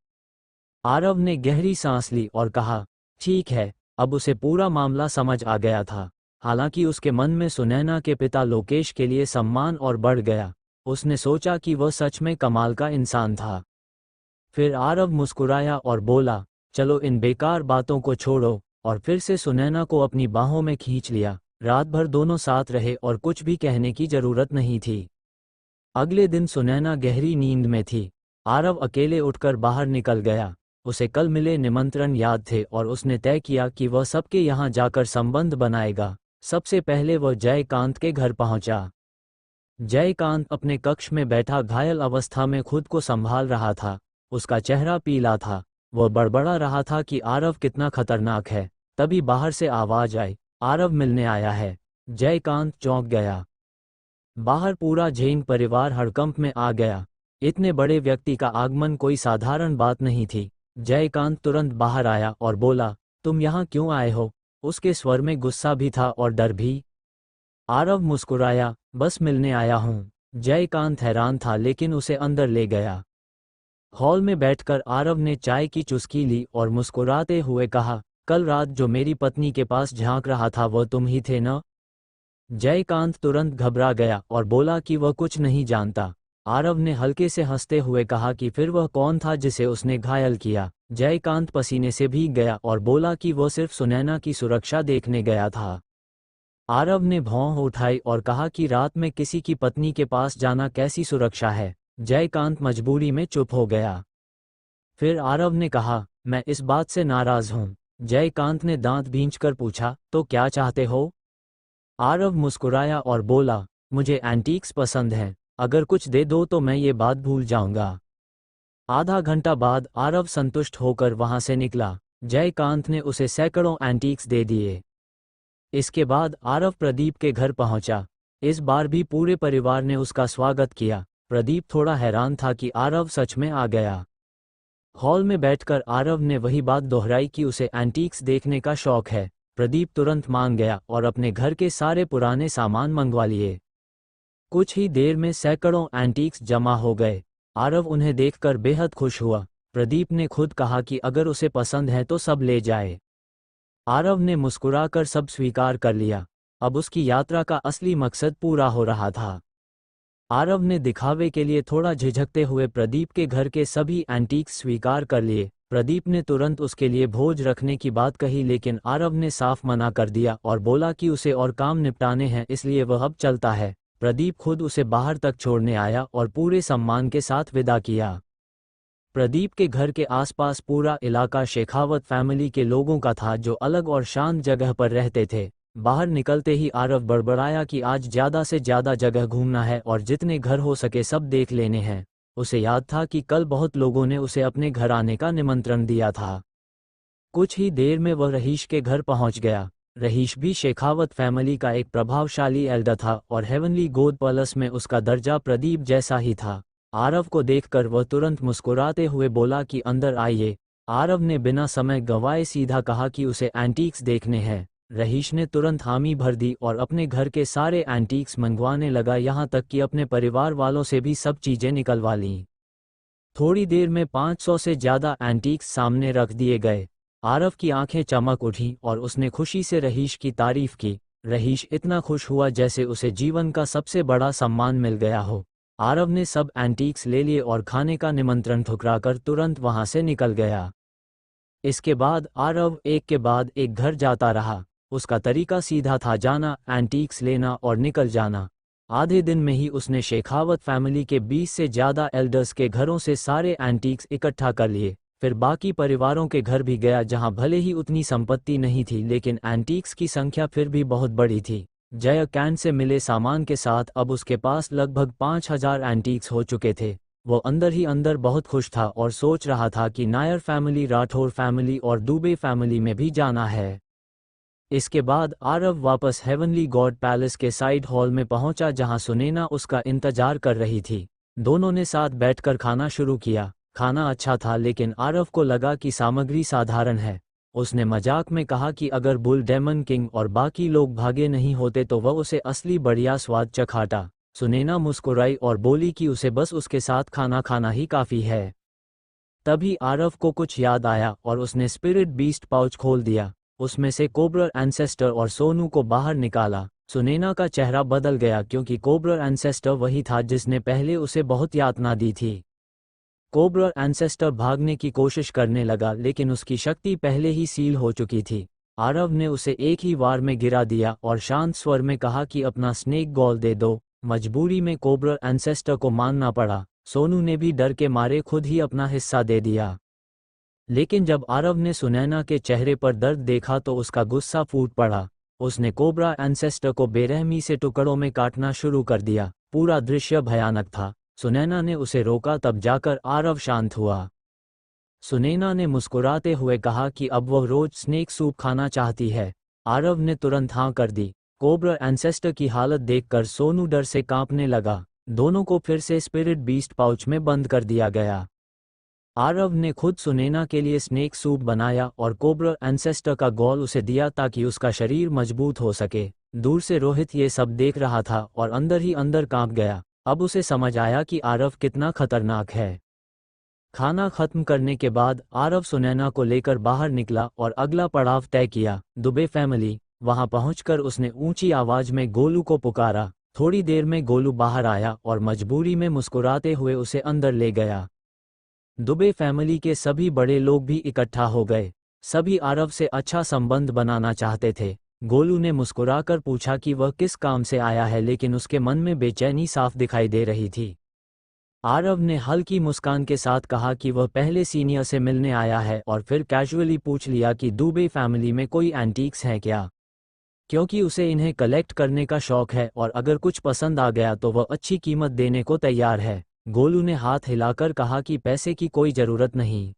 आरव ने गहरी सांस ली और कहा, ठीक है। अब उसे पूरा मामला समझ आ गया था। हालांकि उसके मन में सुनैना के पिता लोकेश के लिए सम्मान और बढ़ गया। उसने सोचा कि वह सच में कमाल का इंसान था। फिर आरव मुस्कुराया और बोला, चलो इन बेकार बातों को छोड़ो, और फिर से सुनैना को अपनी बाहों में खींच लिया। रात भर दोनों साथ रहे और कुछ भी कहने की जरूरत नहीं थी। अगले दिन सुनैना गहरी नींद में थी। आरव अकेले उठकर बाहर निकल गया। उसे कल मिले निमंत्रण याद थे और उसने तय किया कि वह सबके यहाँ जाकर संबंध बनाएगा। सबसे पहले वह जयकांत के घर पहुंचा। जयकांत अपने कक्ष में बैठा घायल अवस्था में खुद को संभाल रहा था। उसका चेहरा पीला था। वह बड़बड़ा रहा था कि आरव कितना खतरनाक है। तभी बाहर से आवाज आई, आरव मिलने आया है। जयकांत चौंक गया। बाहर पूरा जैन परिवार हड़कंप में आ गया। इतने बड़े व्यक्ति का आगमन कोई साधारण बात नहीं थी। जयकांत तुरंत बाहर आया और बोला, तुम यहाँ क्यों आए हो? उसके स्वर में गुस्सा भी था और डर भी। आरव मुस्कुराया, बस मिलने आया हूँ। जयकांत हैरान था लेकिन उसे अंदर ले गया। हॉल में बैठकर आरव ने चाय की चुस्की ली और मुस्कुराते हुए कहा, कल रात जो मेरी पत्नी के पास झांक रहा था वह तुम ही थे न? जयकांत तुरंत घबरा गया और बोला कि वह कुछ नहीं जानता। आरव ने हल्के से हंसते हुए कहा कि फिर वह कौन था जिसे उसने घायल किया? जयकांत पसीने से भीग गया और बोला कि वह सिर्फ सुनैना की सुरक्षा देखने गया था। आरव ने भौं उठाई और कहा कि रात में किसी की पत्नी के पास जाना कैसी सुरक्षा है। जयकांत मजबूरी में चुप हो गया। फिर आरव ने कहा, मैं इस बात से नाराज हूं। जयकांत ने दांत भींचकर पूछा, तो क्या चाहते हो? आरव मुस्कुराया और बोला, मुझे एंटीक्स पसंद हैं, अगर कुछ दे दो तो मैं ये बात भूल जाऊंगा। आधा घंटा बाद आरव संतुष्ट होकर वहां से निकला। जयकांत ने उसे सैकड़ों एंटीक्स दे दिए। इसके बाद आरव प्रदीप के घर पहुंचा। इस बार भी पूरे परिवार ने उसका स्वागत किया। प्रदीप थोड़ा हैरान था कि आरव सच में आ गया। हॉल में बैठकर आरव ने वही बात दोहराई कि उसे एंटीक्स देखने का शौक है। प्रदीप तुरंत मान गया और अपने घर के सारे पुराने सामान मंगवा लिए। कुछ ही देर में सैकड़ों एंटीक्स जमा हो गए। आरव उन्हें देखकर बेहद खुश हुआ। प्रदीप ने खुद कहा कि अगर उसे पसंद है तो सब ले जाए। आरव ने मुस्कुराकर सब स्वीकार कर लिया। अब उसकी यात्रा का असली मकसद पूरा हो रहा था। आरव ने दिखावे के लिए थोड़ा झिझकते हुए प्रदीप के घर के सभी एंटीक्स स्वीकार कर लिए। प्रदीप ने तुरंत उसके लिए भोज रखने की बात कही, लेकिन आरव ने साफ मना कर दिया और बोला कि उसे और काम निपटाने हैं, इसलिए वह अब चलता है। प्रदीप खुद उसे बाहर तक छोड़ने आया और पूरे सम्मान के साथ विदा किया। प्रदीप के घर के आसपास पूरा इलाका शेखावत फैमिली के लोगों का था, जो अलग और शांत जगह पर रहते थे। बाहर निकलते ही आरव बड़बड़ाया कि आज ज़्यादा से ज़्यादा जगह घूमना है और जितने घर हो सके सब देख लेने हैं। उसे याद था कि कल बहुत लोगों ने उसे अपने घर आने का निमंत्रण दिया था। कुछ ही देर में वह रहीश के घर पहुंच गया। रहीश भी शेखावत फैमिली का एक प्रभावशाली एल्डर था और हेवनली गोद पैलेस में उसका दर्जा प्रदीप जैसा ही था। आरव को देखकर वह तुरंत मुस्कुराते हुए बोला कि अंदर आइए। आरव ने बिना समय गंवाए सीधा कहा कि उसे एंटीक्स देखने हैं। रहीश ने तुरंत हामी भर दी और अपने घर के सारे एंटीक्स मंगवाने लगा, यहाँ तक कि अपने परिवार वालों से भी सब चीज़ें निकलवा लीं। थोड़ी देर में 500 से ज़्यादा एंटीक्स सामने रख दिए गए। आरव की आंखें चमक उठीं और उसने खुशी से रहीश की तारीफ की। रहीश इतना खुश हुआ जैसे उसे जीवन का सबसे बड़ा सम्मान मिल गया हो। आरव ने सब एंटीक्स ले लिए और खाने का निमंत्रण ठुकराकर तुरंत वहां से निकल गया। इसके बाद आरव एक के बाद एक घर जाता रहा। उसका तरीका सीधा था, जाना, एंटीक्स लेना और निकल जाना। आधे दिन में ही उसने शेखावत फैमिली के 20 से ज़्यादा एल्डर्स के घरों से सारे एंटीक्स इकट्ठा कर लिए। फिर बाकी परिवारों के घर भी गया, जहां भले ही उतनी संपत्ति नहीं थी, लेकिन एंटीक्स की संख्या फिर भी बहुत बड़ी थी। जयकांत से मिले सामान के साथ अब उसके पास लगभग 5000 एंटीक्स हो चुके थे। वो अंदर ही अंदर बहुत खुश था और सोच रहा था कि नायर फैमिली, राठौर फैमिली और दुबे फैमिली में भी जाना है। इसके बाद आरव वापस हेवनली गॉड पैलेस के साइड हॉल में पहुंचा, जहां सुनैना उसका इंतजार कर रही थी। दोनों ने साथ बैठकर खाना शुरू किया। खाना अच्छा था, लेकिन आरव को लगा कि सामग्री साधारण है। उसने मजाक में कहा कि अगर बुल डेमन किंग और बाकी लोग भागे नहीं होते तो वह उसे असली बढ़िया स्वाद चखाता। सुनैना मुस्कुराई और बोली कि उसे बस उसके साथ खाना खाना ही काफ़ी है। तभी आरव को कुछ याद आया और उसने स्पिरिट बीस्ट पाउच खोल दिया। उसमें से कोब्रा एंसेस्टर और सोनू को बाहर निकाला। सुनैना का चेहरा बदल गया, क्योंकि कोब्रा एंसेस्टर वही था जिसने पहले उसे बहुत यातना दी थी। कोब्रा एंसेस्टर भागने की कोशिश करने लगा, लेकिन उसकी शक्ति पहले ही सील हो चुकी थी। आरव ने उसे एक ही वार में गिरा दिया और शांत स्वर में कहा कि अपना स्नेक गॉल दे दो। मजबूरी में कोब्रा एंसेस्टर को मानना पड़ा। सोनू ने भी डर के मारे खुद ही अपना हिस्सा दे दिया। लेकिन जब आरव ने सुनैना के चेहरे पर दर्द देखा तो उसका गुस्सा फूट पड़ा। उसने कोब्रा एंसेस्टर को बेरहमी से टुकड़ों में काटना शुरू कर दिया। पूरा दृश्य भयानक था। सुनैना ने उसे रोका, तब जाकर आरव शांत हुआ। सुनैना ने मुस्कुराते हुए कहा कि अब वह रोज स्नेक सूप खाना चाहती है। आरव ने तुरंत हाँ कर दी। कोब्रा एंसेस्टर की हालत देखकर सोनू डर से कांपने लगा। दोनों को फिर से स्पिरिट बीस्ट पाउच में बंद कर दिया गया। आरव ने खुद सुनैना के लिए स्नेक सूप बनाया और कोब्रा एंसेस्टर का गॉल उसे दिया ताकि उसका शरीर मजबूत हो सके। दूर से रोहित ये सब देख रहा था और अंदर ही अंदर कांप गया। अब उसे समझ आया कि आरव कितना खतरनाक है। खाना खत्म करने के बाद आरव सुनैना को लेकर बाहर निकला और अगला पड़ाव तय किया, दुबे फैमिली। वहां पहुंचकर उसने ऊंची आवाज में गोलू को पुकारा। थोड़ी देर में गोलू बाहर आया और मजबूरी में मुस्कुराते हुए उसे अंदर ले गया। दुबे फैमिली के सभी बड़े लोग भी इकट्ठा हो गए। सभी आरव से अच्छा संबंध बनाना चाहते थे। गोलू ने मुस्कुराकर पूछा कि वह किस काम से आया है, लेकिन उसके मन में बेचैनी साफ दिखाई दे रही थी। आरव ने हल्की मुस्कान के साथ कहा कि वह पहले सीनियर से मिलने आया है और फिर कैजुअली पूछ लिया कि दुबे फैमिली में कोई एंटीक्स हैं क्या, क्योंकि उसे इन्हें कलेक्ट करने का शौक है और अगर कुछ पसंद आ गया तो वह अच्छी कीमत देने को तैयार है। गोलू ने हाथ हिलाकर कहा कि पैसे की कोई ज़रूरत नहीं,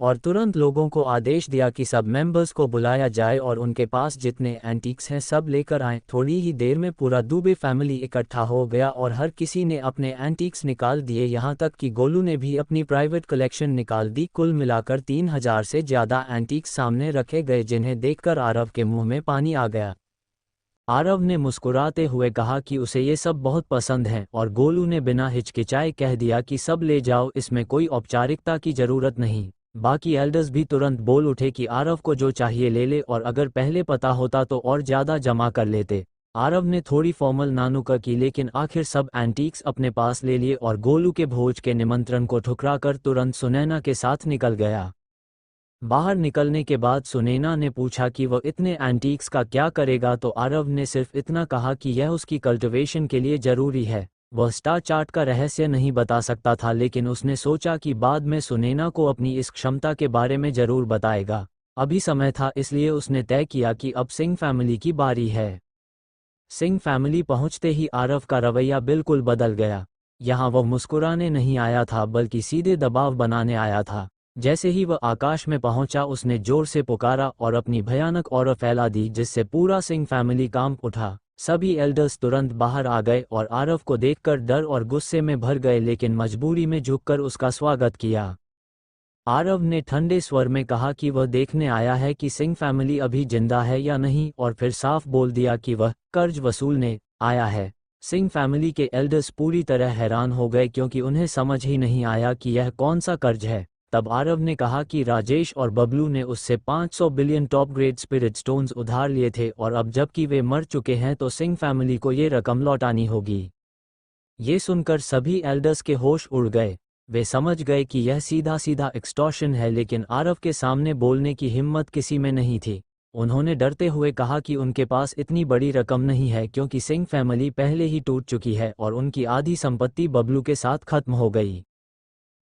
और तुरंत लोगों को आदेश दिया कि सब मेंबर्स को बुलाया जाए और उनके पास जितने एंटीक्स हैं सब लेकर आएं। थोड़ी ही देर में पूरा दुबे फैमिली इकट्ठा हो गया और हर किसी ने अपने एंटीक्स निकाल दिए, यहाँ तक कि गोलू ने भी अपनी प्राइवेट कलेक्शन निकाल दी। कुल मिलाकर 3000 से ज़्यादा एंटीक्स सामने रखे गए, जिन्हें देखकर आरव के मुंह में पानी आ गया। आरव ने मुस्कुराते हुए कहा कि उसे ये सब बहुत पसंद हैं और गोलू ने बिना हिचकिचाए कह दिया कि सब ले जाओ, इसमें कोई औपचारिकता की ज़रूरत नहीं। बाकी एल्डर्स भी तुरंत बोल उठे कि आरव को जो चाहिए ले ले, और अगर पहले पता होता तो और ज़्यादा जमा कर लेते। आरव ने थोड़ी फॉर्मल नानुका की, लेकिन आखिर सब एंटीक्स अपने पास ले लिए और गोलू के भोज के निमंत्रण को ठुकराकर तुरंत सुनैना के साथ निकल गया। बाहर निकलने के बाद सुनैना ने पूछा कि वह इतने एंटीक्स का क्या करेगा, तो आरव ने सिर्फ इतना कहा कि यह उसकी कल्टिवेशन के लिए ज़रूरी है। वह स्टार चार्ट का रहस्य नहीं बता सकता था, लेकिन उसने सोचा कि बाद में सुनैना को अपनी इस क्षमता के बारे में ज़रूर बताएगा। अभी समय था, इसलिए उसने तय किया कि अब सिंह फैमिली की बारी है। सिंह फैमिली पहुंचते ही आरव का रवैया बिल्कुल बदल गया। यहाँ वह मुस्कुराने नहीं आया था, बल्कि सीधे दबाव बनाने आया था। जैसे ही वह आकाश में पहुंचा, उसने जोर से पुकारा और अपनी भयानक ऑरा फैला दी, जिससे पूरा सिंह फैमिली कांप उठा। सभी एल्डर्स तुरंत बाहर आ गए और आरव को देखकर डर और गुस्से में भर गए, लेकिन मजबूरी में झुककर उसका स्वागत किया। आरव ने ठंडे स्वर में कहा कि वह देखने आया है कि सिंह फैमिली अभी जिंदा है या नहीं, और फिर साफ बोल दिया कि वह कर्ज वसूलने आया है। सिंह फैमिली के एल्डर्स पूरी तरह हैरान हो गए, क्योंकि उन्हें समझ ही नहीं आया कि यह कौन सा कर्ज है। तब आरव ने कहा कि राजेश और बबलू ने उससे 500 billion top grade spirit stones उधार लिए थे, और अब जबकि वे मर चुके हैं तो सिंह फैमिली को ये रकम लौटानी होगी। ये सुनकर सभी एल्डर्स के होश उड़ गए। वे समझ गए कि यह सीधा सीधा एक्सटॉर्शन है, लेकिन आरव के सामने बोलने की हिम्मत किसी में नहीं थी। उन्होंने डरते हुए कहा कि उनके पास इतनी बड़ी रकम नहीं है, क्योंकि सिंह फैमिली पहले ही टूट चुकी है और उनकी आधी संपत्ति बबलू के साथ खत्म हो गई।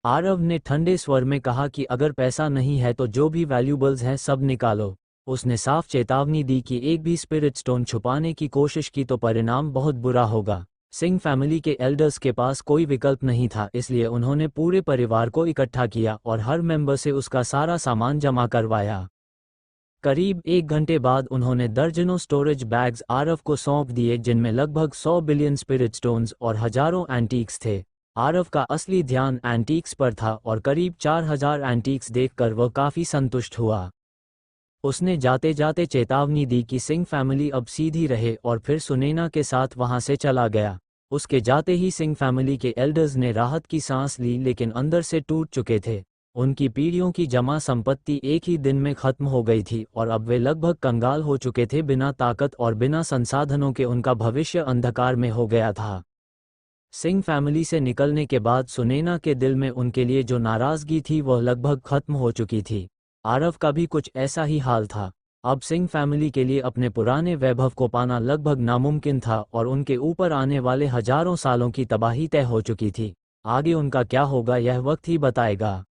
आरव ने ठंडे स्वर में कहा कि अगर पैसा नहीं है तो जो भी वैल्यूबल्स हैं सब निकालो। उसने साफ चेतावनी दी कि एक भी स्पिरिट स्टोन छुपाने की कोशिश की तो परिणाम बहुत बुरा होगा। सिंह फैमिली के एल्डर्स के पास कोई विकल्प नहीं था, इसलिए उन्होंने पूरे परिवार को इकट्ठा किया और हर मेंबर से उसका सारा सामान जमा करवाया। करीब 1 घंटे बाद उन्होंने दर्जनों स्टोरेज बैग्स आरव को सौंप दिए, जिनमें लगभग 100 बिलियन स्पिरिट स्टोन्स और हजारों एंटीक्स थे। आरव का असली ध्यान एंटीक्स पर था और करीब 4000 एंटीक्स देखकर वह काफ़ी संतुष्ट हुआ। उसने जाते जाते चेतावनी दी कि सिंह फैमिली अब सीधी रहे, और फिर सुनैना के साथ वहां से चला गया। उसके जाते ही सिंह फैमिली के एल्डर्स ने राहत की सांस ली, लेकिन अंदर से टूट चुके थे। उनकी पीढ़ियों की जमा संपत्ति एक ही दिन में खत्म हो गई थी और अब वे लगभग कंगाल हो चुके थे। बिना ताकत और बिना संसाधनों के उनका भविष्य अंधकार में हो गया था। सिंह फैमिली से निकलने के बाद सुनैना के दिल में उनके लिए जो नाराज़गी थी वह लगभग खत्म हो चुकी थी। आरव का भी कुछ ऐसा ही हाल था। अब सिंह फैमिली के लिए अपने पुराने वैभव को पाना लगभग नामुमकिन था और उनके ऊपर आने वाले हजारों सालों की तबाही तय हो चुकी थी। आगे उनका क्या होगा यह वक्त ही बताएगा।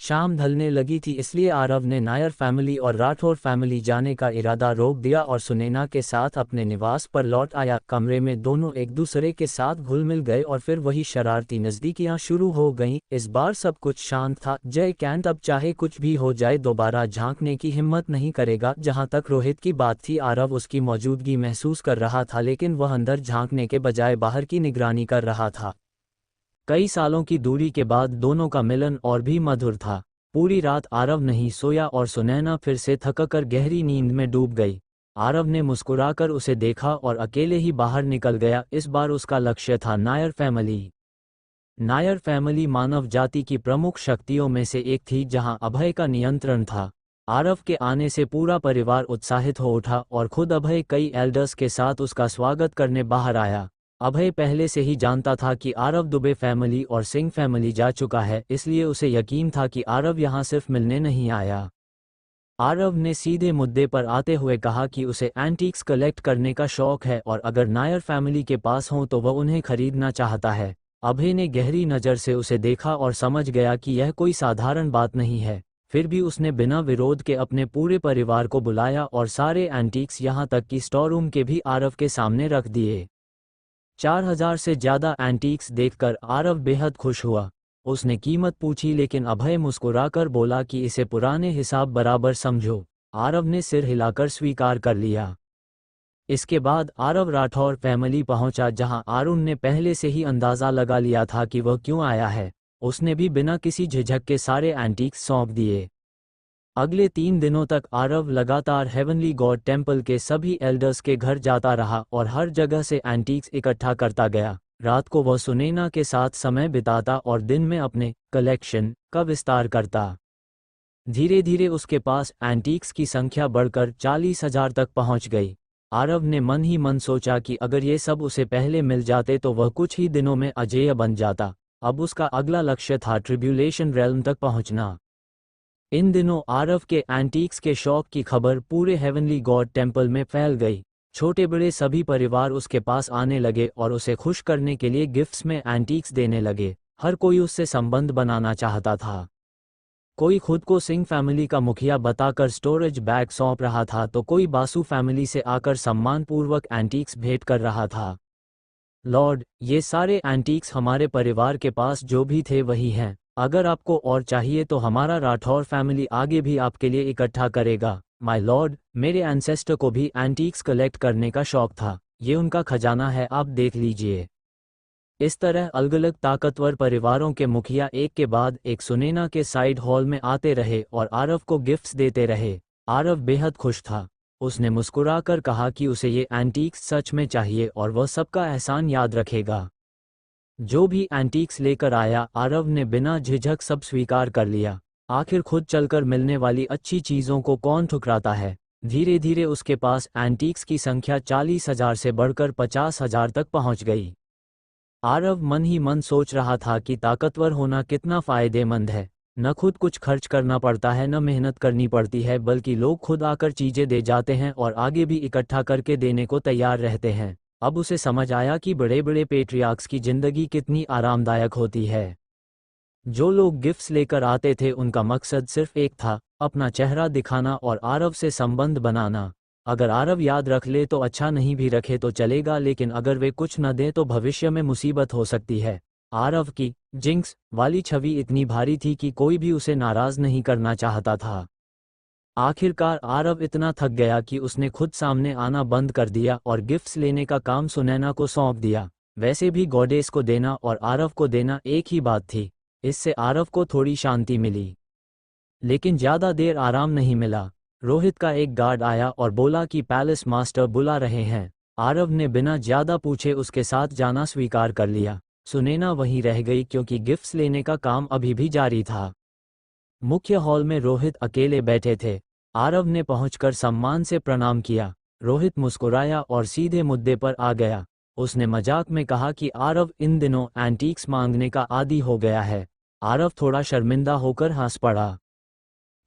शाम ढलने लगी थी, इसलिए आरव ने नायर फैमिली और राठौर फैमिली जाने का इरादा रोक दिया और सुनैना के साथ अपने निवास पर लौट आया। कमरे में दोनों एक दूसरे के साथ घुल मिल गए और फिर वही शरारती नज़दीकियां शुरू हो गईं। इस बार सब कुछ शांत था। जय कैंट अब चाहे कुछ भी हो जाए दोबारा झांकने की हिम्मत नहीं करेगा। जहां तक रोहित की बात थी, आरव उसकी मौजूदगी महसूस कर रहा था, लेकिन वह अंदर झांकने के बजाय बाहर की निगरानी कर रहा था। कई सालों की दूरी के बाद दोनों का मिलन और भी मधुर था। पूरी रात आरव नहीं सोया और सुनैना फिर से थककर गहरी नींद में डूब गई। आरव ने मुस्कुराकर उसे देखा और अकेले ही बाहर निकल गया। इस बार उसका लक्ष्य था नायर फैमिली। नायर फैमिली मानव जाति की प्रमुख शक्तियों में से एक थी, जहां अभय का नियंत्रण था। आरव के आने से पूरा परिवार उत्साहित हो उठा और खुद अभय कई एल्डर्स के साथ उसका स्वागत करने बाहर आया। अभय पहले से ही जानता था कि आरव दुबे फैमिली और सिंह फैमिली जा चुका है, इसलिए उसे यकीन था कि आरव यहाँ सिर्फ मिलने नहीं आया। आरव ने सीधे मुद्दे पर आते हुए कहा कि उसे एंटीक्स कलेक्ट करने का शौक है और अगर नायर फैमिली के पास हों तो वह उन्हें खरीदना चाहता है। अभय ने गहरी नज़र से उसे देखा और समझ गया कि यह कोई साधारण बात नहीं है। फिर भी उसने बिना विरोध के अपने पूरे परिवार को बुलाया और सारे एंटीक्स यहाँ तक कि स्टोर रूम के भी आरव के सामने रख दिए। 4000 से ज़्यादा एंटीक्स देखकर आरव बेहद खुश हुआ। उसने कीमत पूछी लेकिन अभय मुस्कुराकर बोला कि इसे पुराने हिसाब बराबर समझो। आरव ने सिर हिलाकर स्वीकार कर लिया। इसके बाद आरव राठौर फैमिली पहुंचा जहां अरुण ने पहले से ही अंदाज़ा लगा लिया था कि वह क्यों आया है। उसने भी बिना किसी झिझक के सारे एंटीक्स सौंप दिए। अगले 3 दिनों तक आरव लगातार हेवनली गॉड टेम्पल के सभी एल्डर्स के घर जाता रहा और हर जगह से एंटीक्स इकट्ठा करता गया। रात को वह सुनैना के साथ समय बिताता और दिन में अपने कलेक्शन का विस्तार करता। धीरे धीरे उसके पास एंटीक्स की संख्या बढ़कर 40,000 तक पहुंच गई। आरव ने मन ही मन सोचा कि अगर ये सब उसे पहले मिल जाते तो वह कुछ ही दिनों में अजेय बन जाता। अब उसका अगला लक्ष्य था ट्रिब्यूलेशन रेल्म तक पहुंचना। इन दिनों आरव के एंटीक्स के शौक की खबर पूरे हेवनली गॉड टेम्पल में फैल गई। छोटे बड़े सभी परिवार उसके पास आने लगे और उसे खुश करने के लिए गिफ्ट्स में एंटीक्स देने लगे। हर कोई उससे संबंध बनाना चाहता था। कोई खुद को सिंह फैमिली का मुखिया बताकर स्टोरेज बैग सौंप रहा था तो कोई बासु फैमिली से आकर सम्मानपूर्वक एंटीक्स भेंट कर रहा था। लॉर्ड, ये सारे एंटीक्स हमारे परिवार के पास जो भी थे वही हैं। अगर आपको और चाहिए तो हमारा राठौर फैमिली आगे भी आपके लिए इकट्ठा करेगा। माय लॉर्ड, मेरे एंसेस्टर को भी एंटीक्स कलेक्ट करने का शौक था। ये उनका खजाना है, आप देख लीजिए। इस तरह अलग अलग ताकतवर परिवारों के मुखिया एक के बाद एक सुनैना के साइड हॉल में आते रहे और आरव को गिफ्ट्स देते रहे। आरव बेहद खुश था। उसने मुस्कुराकर कहा कि उसे ये एंटीक्स सच में चाहिए और वह सबका एहसान याद रखेगा। जो भी एंटीक्स लेकर आया आरव ने बिना झिझक सब स्वीकार कर लिया। आखिर खुद चलकर मिलने वाली अच्छी चीज़ों को कौन ठुकराता है। धीरे धीरे उसके पास एंटीक्स की संख्या 40,000 से बढ़कर 50,000 तक पहुंच गई। आरव मन ही मन सोच रहा था कि ताकतवर होना कितना फ़ायदेमंद है। न खुद कुछ खर्च करना पड़ता है, न मेहनत करनी पड़ती है, बल्कि लोग खुद आकर चीज़ें दे जाते हैं और आगे भी इकट्ठा करके देने को तैयार रहते हैं। अब उसे समझ आया कि बड़े बड़े पेट्रियार्क्स की ज़िंदगी कितनी आरामदायक होती है। जो लोग गिफ्ट्स लेकर आते थे उनका मकसद सिर्फ एक था, अपना चेहरा दिखाना और आरव से संबंध बनाना। अगर आरव याद रख ले तो अच्छा, नहीं भी रखे तो चलेगा, लेकिन अगर वे कुछ न दें तो भविष्य में मुसीबत हो सकती है। आरव की जिंक्स वाली छवि इतनी भारी थी कि कोई भी उसे नाराज नहीं करना चाहता था। आखिरकार आरव इतना थक गया कि उसने खुद सामने आना बंद कर दिया और गिफ्ट्स लेने का काम सुनैना को सौंप दिया। वैसे भी गॉडेस को देना और आरव को देना एक ही बात थी। इससे आरव को थोड़ी शांति मिली, लेकिन ज़्यादा देर आराम नहीं मिला। रोहित का एक गार्ड आया और बोला कि पैलेस मास्टर बुला रहे हैं। आरव ने बिना ज़्यादा पूछे उसके साथ जाना स्वीकार कर लिया। सुनैना वहीं रह गई क्योंकि गिफ्ट्स लेने का काम अभी भी जारी था। मुख्य हॉल में रोहित अकेले बैठे थे। आरव ने पहुंचकर सम्मान से प्रणाम किया। रोहित मुस्कुराया और सीधे मुद्दे पर आ गया। उसने मजाक में कहा कि आरव इन दिनों एंटीक्स मांगने का आदी हो गया है। आरव थोड़ा शर्मिंदा होकर हंस पड़ा।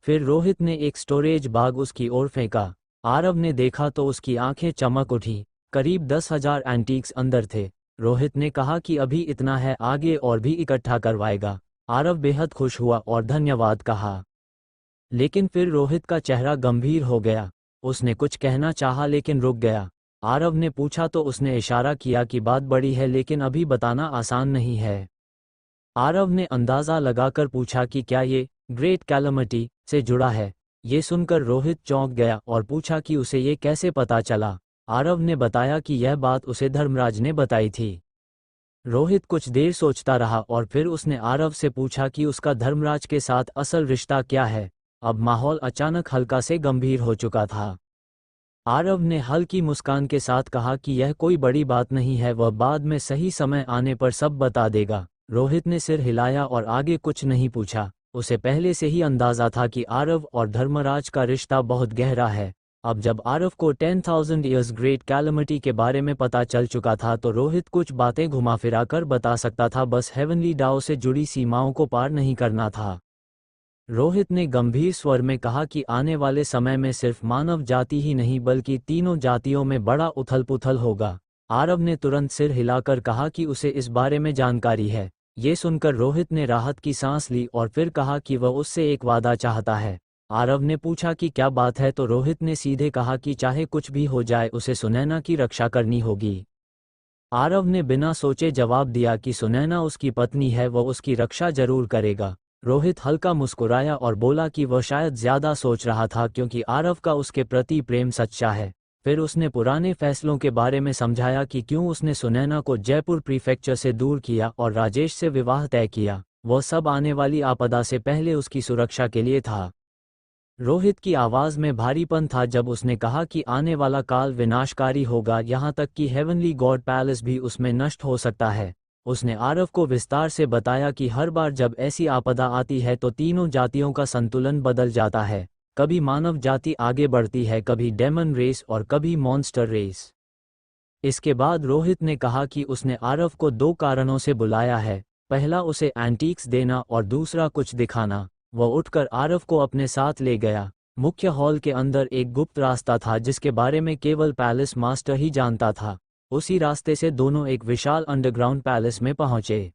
फिर रोहित ने एक स्टोरेज बैग उसकी ओर फेंका। आरव ने देखा तो उसकी आंखें चमक उठी। करीब 10,000 एंटीक्स अंदर थे। रोहित ने कहा कि अभी इतना है, आगे और भी इकट्ठा करवाएगा। आरव बेहद खुश हुआ और धन्यवाद कहा। लेकिन फिर रोहित का चेहरा गंभीर हो गया। उसने कुछ कहना चाहा लेकिन रुक गया। आरव ने पूछा तो उसने इशारा किया कि बात बड़ी है लेकिन अभी बताना आसान नहीं है। आरव ने अंदाज़ा लगाकर पूछा कि क्या ये ग्रेट कैलमिटी से जुड़ा है। ये सुनकर रोहित चौंक गया और पूछा कि उसे ये कैसे पता चला। आरव ने बताया कि यह बात उसे धर्मराज ने बताई थी। रोहित कुछ देर सोचता रहा और फिर उसने आरव से पूछा कि उसका धर्मराज के साथ असल रिश्ता क्या है। अब माहौल अचानक हल्का से गंभीर हो चुका था। आरव ने हल्की मुस्कान के साथ कहा कि यह कोई बड़ी बात नहीं है, वह बाद में सही समय आने पर सब बता देगा। रोहित ने सिर हिलाया और आगे कुछ नहीं पूछा। उसे पहले से ही अंदाजा था कि आरव और धर्मराज का रिश्ता बहुत गहरा है। अब जब आरव को 10,000 ईयर्स ग्रेट कैलमिटी के बारे में पता चल चुका था तो रोहित कुछ बातें घुमा फिरा कर बता सकता था, बस हेवनली डाओ से जुड़ी सीमाओं को पार नहीं करना था। रोहित ने गंभीर स्वर में कहा कि आने वाले समय में सिर्फ मानव जाति ही नहीं बल्कि तीनों जातियों में बड़ा उथल-पुथल होगा। आरव ने तुरंत सिर हिलाकर कहा कि उसे इस बारे में जानकारी है। ये सुनकर रोहित ने राहत की सांस ली और फिर कहा कि वह उससे एक वादा चाहता है। आरव ने पूछा कि क्या बात है, तो रोहित ने सीधे कहा कि चाहे कुछ भी हो जाए उसे सुनैना की रक्षा करनी होगी। आरव ने बिना सोचे जवाब दिया कि सुनैना उसकी पत्नी है, वह उसकी रक्षा जरूर करेगा। रोहित हल्का मुस्कुराया और बोला कि वह शायद ज्यादा सोच रहा था क्योंकि आरव का उसके प्रति प्रेम सच्चा है। फिर उसने पुराने फैसलों के बारे में समझाया कि क्यों उसने सुनैना को जयपुर प्रीफेक्चर से दूर किया और राजेश से विवाह तय किया। वह सब आने वाली आपदा से पहले उसकी सुरक्षा के लिए था। रोहित की आवाज में भारीपन था जब उसने कहा कि आने वाला काल विनाशकारी होगा, यहाँ तक कि हेवनली गॉड पैलेस भी उसमें नष्ट हो सकता है। उसने आरव को विस्तार से बताया कि हर बार जब ऐसी आपदा आती है तो तीनों जातियों का संतुलन बदल जाता है। कभी मानव जाति आगे बढ़ती है, कभी डेमन रेस और कभी मॉन्स्टर रेस। इसके बाद रोहित ने कहा कि उसने आरव को 2 कारणों से बुलाया है। पहला उसे एंटीक्स देना और दूसरा कुछ दिखाना। वह उठकर आरव को अपने साथ ले गया। मुख्य हॉल के अंदर एक गुप्त रास्ता था जिसके बारे में केवल पैलेस मास्टर ही जानता था। उसी रास्ते से दोनों एक विशाल अंडरग्राउंड पैलेस में पहुंचे।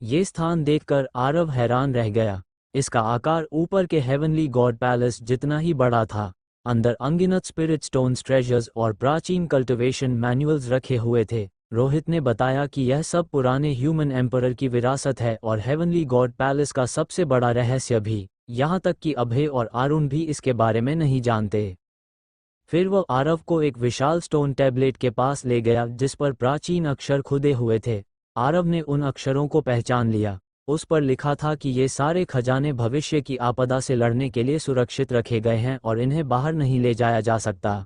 ये स्थान देखकर आरव हैरान रह गया। इसका आकार ऊपर के हेवनली गॉड पैलेस जितना ही बड़ा था। अंदर अनगिनत स्पिरिट स्टोन्स, ट्रेजर्स और प्राचीन कल्टिवेशन मैनुअल्स रखे हुए थे। रोहित ने बताया कि यह सब पुराने ह्यूमन एम्परर की विरासत है और हेवनली गॉड पैलेस का सबसे बड़ा रहस्य भी। यहाँ तक कि अभय और आरुण भी इसके बारे में नहीं जानते। फिर वह आरव को एक विशाल स्टोन टैबलेट के पास ले गया जिस पर प्राचीन अक्षर खुदे हुए थे। आरव ने उन अक्षरों को पहचान लिया। उस पर लिखा था कि ये सारे खजाने भविष्य की आपदा से लड़ने के लिए सुरक्षित रखे गए हैं और इन्हें बाहर नहीं ले जाया जा सकता।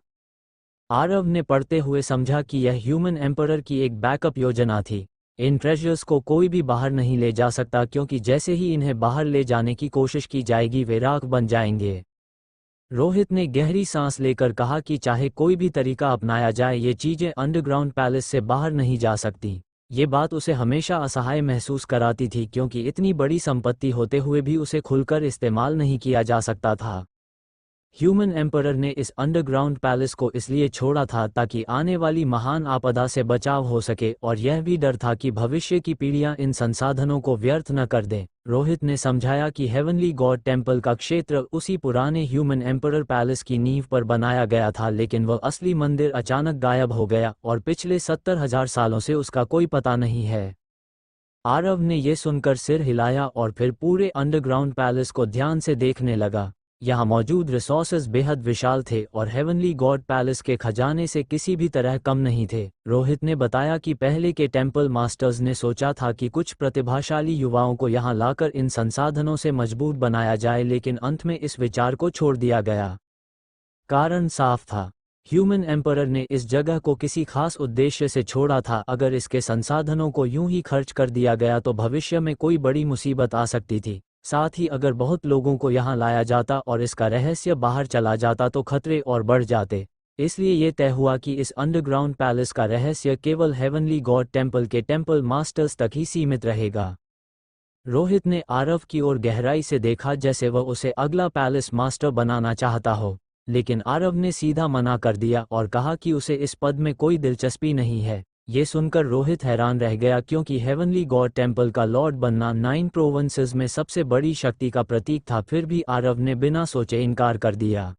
आरव ने पढ़ते हुए समझा कि यह ह्यूमन एम्परर की एक बैकअप योजना थी। इन ट्रेजर्स को कोई भी बाहर नहीं ले जा सकता क्योंकि जैसे ही इन्हें बाहर ले जाने की कोशिश की जाएगी वे राख बन जाएंगे। रोहित ने गहरी सांस लेकर कहा कि चाहे कोई भी तरीका अपनाया जाए ये चीजें अंडरग्राउंड पैलेस से बाहर नहीं जा सकती। ये बात उसे हमेशा असहाय महसूस कराती थी क्योंकि इतनी बड़ी संपत्ति होते हुए भी उसे खुलकर इस्तेमाल नहीं किया जा सकता था। ह्यूमन एम्परर ने इस अंडरग्राउंड पैलेस को इसलिए छोड़ा था ताकि आने वाली महान आपदा से बचाव हो सके और यह भी डर था कि भविष्य की पीढ़ियां इन संसाधनों को व्यर्थ न कर दें। रोहित ने समझाया कि हेवनली गॉड टेम्पल का क्षेत्र उसी पुराने ह्यूमन एम्परर पैलेस की नींव पर बनाया गया था, लेकिन वह असली मंदिर अचानक गायब हो गया और पिछले 70,000 सालों से उसका कोई पता नहीं है। आरव ने यह सुनकर सिर हिलाया और फिर पूरे अंडरग्राउंड पैलेस को ध्यान से देखने लगा। यहाँ मौजूद रिसोर्सेज बेहद विशाल थे और हेवनली गॉड पैलेस के खजाने से किसी भी तरह कम नहीं थे। रोहित ने बताया कि पहले के टेम्पल मास्टर्स ने सोचा था कि कुछ प्रतिभाशाली युवाओं को यहाँ लाकर इन संसाधनों से मजबूत बनाया जाए, लेकिन अंत में इस विचार को छोड़ दिया गया। कारण साफ था, ह्यूमन एम्परर ने इस जगह को किसी खास उद्देश्य से छोड़ा था। अगर इसके संसाधनों को यूं ही खर्च कर दिया गया तो भविष्य में कोई बड़ी मुसीबत आ सकती थी। साथ ही अगर बहुत लोगों को यहाँ लाया जाता और इसका रहस्य बाहर चला जाता तो खतरे और बढ़ जाते। इसलिए ये तय हुआ कि इस अंडरग्राउंड पैलेस का रहस्य केवल हेवनली गॉड टेम्पल के टेम्पल मास्टर्स तक ही सीमित रहेगा। रोहित ने आरव की ओर गहराई से देखा जैसे वह उसे अगला पैलेस मास्टर बनाना चाहता हो, लेकिन आरव ने सीधा मना कर दिया और कहा कि उसे इस पद में कोई दिलचस्पी नहीं है। ये सुनकर रोहित हैरान रह गया क्योंकि हेवनली गॉड टेम्पल का लॉर्ड बनना 9 प्रोविंसेस में सबसे बड़ी शक्ति का प्रतीक था। फिर भी आरव ने बिना सोचे इनकार कर दिया।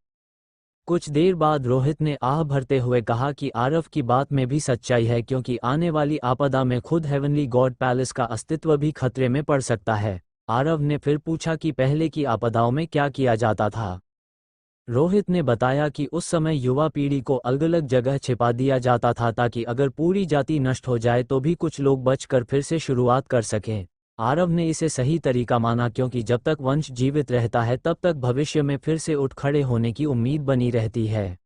कुछ देर बाद रोहित ने आह भरते हुए कहा कि आरव की बात में भी सच्चाई है क्योंकि आने वाली आपदा में खुद हेवनली गॉड पैलेस का अस्तित्व भी खतरे में पड़ सकता है। आरव ने फिर पूछा कि पहले की आपदाओं में क्या किया जाता था। रोहित ने बताया कि उस समय युवा पीढ़ी को अलग अलग जगह छिपा दिया जाता था ताकि अगर पूरी जाति नष्ट हो जाए तो भी कुछ लोग बचकर फिर से शुरुआत कर सकें। आरव ने इसे सही तरीका माना क्योंकि जब तक वंश जीवित रहता है तब तक भविष्य में फिर से उठ खड़े होने की उम्मीद बनी रहती है।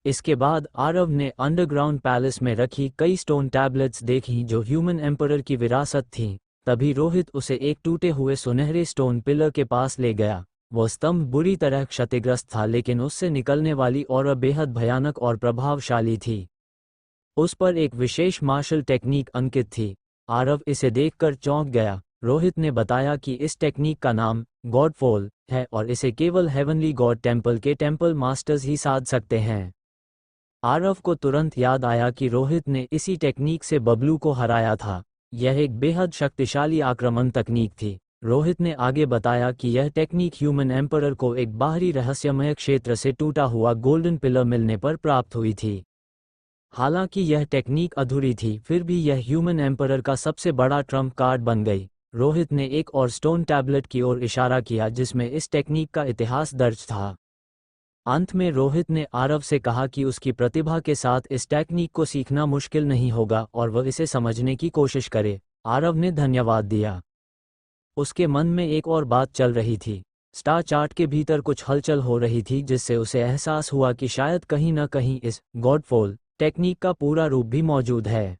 इसके बाद आरव ने अंडरग्राउंड पैलेस में रखी कई स्टोन टैबलेट्स देखी जो ह्यूमन एम्परर की विरासत थीं। तभी रोहित उसे एक टूटे हुए सुनहरे स्टोन पिलर के पास ले गया। वो स्तंभ बुरी तरह क्षतिग्रस्त था, लेकिन उससे निकलने वाली ऑरा बेहद भयानक और प्रभावशाली थी। उस पर एक विशेष मार्शल टेक्निक अंकित थी। आरव इसे देखकर चौंक गया। रोहित ने बताया कि इस टेक्निक का नाम गॉडफॉल है और इसे केवल हेवनली गॉड टेम्पल के टेम्पल मास्टर्स ही साध सकते हैं। आरव को तुरंत याद आया कि रोहित ने इसी टेक्निक से बबलू को हराया था। यह एक बेहद शक्तिशाली आक्रमण तकनीक थी। रोहित ने आगे बताया कि यह टेक्निक ह्यूमन एम्परर को एक बाहरी रहस्यमय क्षेत्र से टूटा हुआ गोल्डन पिलर मिलने पर प्राप्त हुई थी। हालांकि यह टेक्निक अधूरी थी, फिर भी यह ह्यूमन एम्परर का सबसे बड़ा ट्रम्प कार्ड बन गई। रोहित ने एक और स्टोन टैबलेट की ओर इशारा किया जिसमें इस टेक्निक का इतिहास दर्ज था। अंत में रोहित ने आरव से कहा कि उसकी प्रतिभा के साथ इस टेक्निक को सीखना मुश्किल नहीं होगा और वह इसे समझने की कोशिश करे। आरव ने धन्यवाद दिया। उसके मन में एक और बात चल रही थी। स्टार चार्ट के भीतर कुछ हलचल हो रही थी जिससे उसे एहसास हुआ कि शायद कहीं न कहीं इस गॉडफॉल टेक्निक का पूरा रूप भी मौजूद है।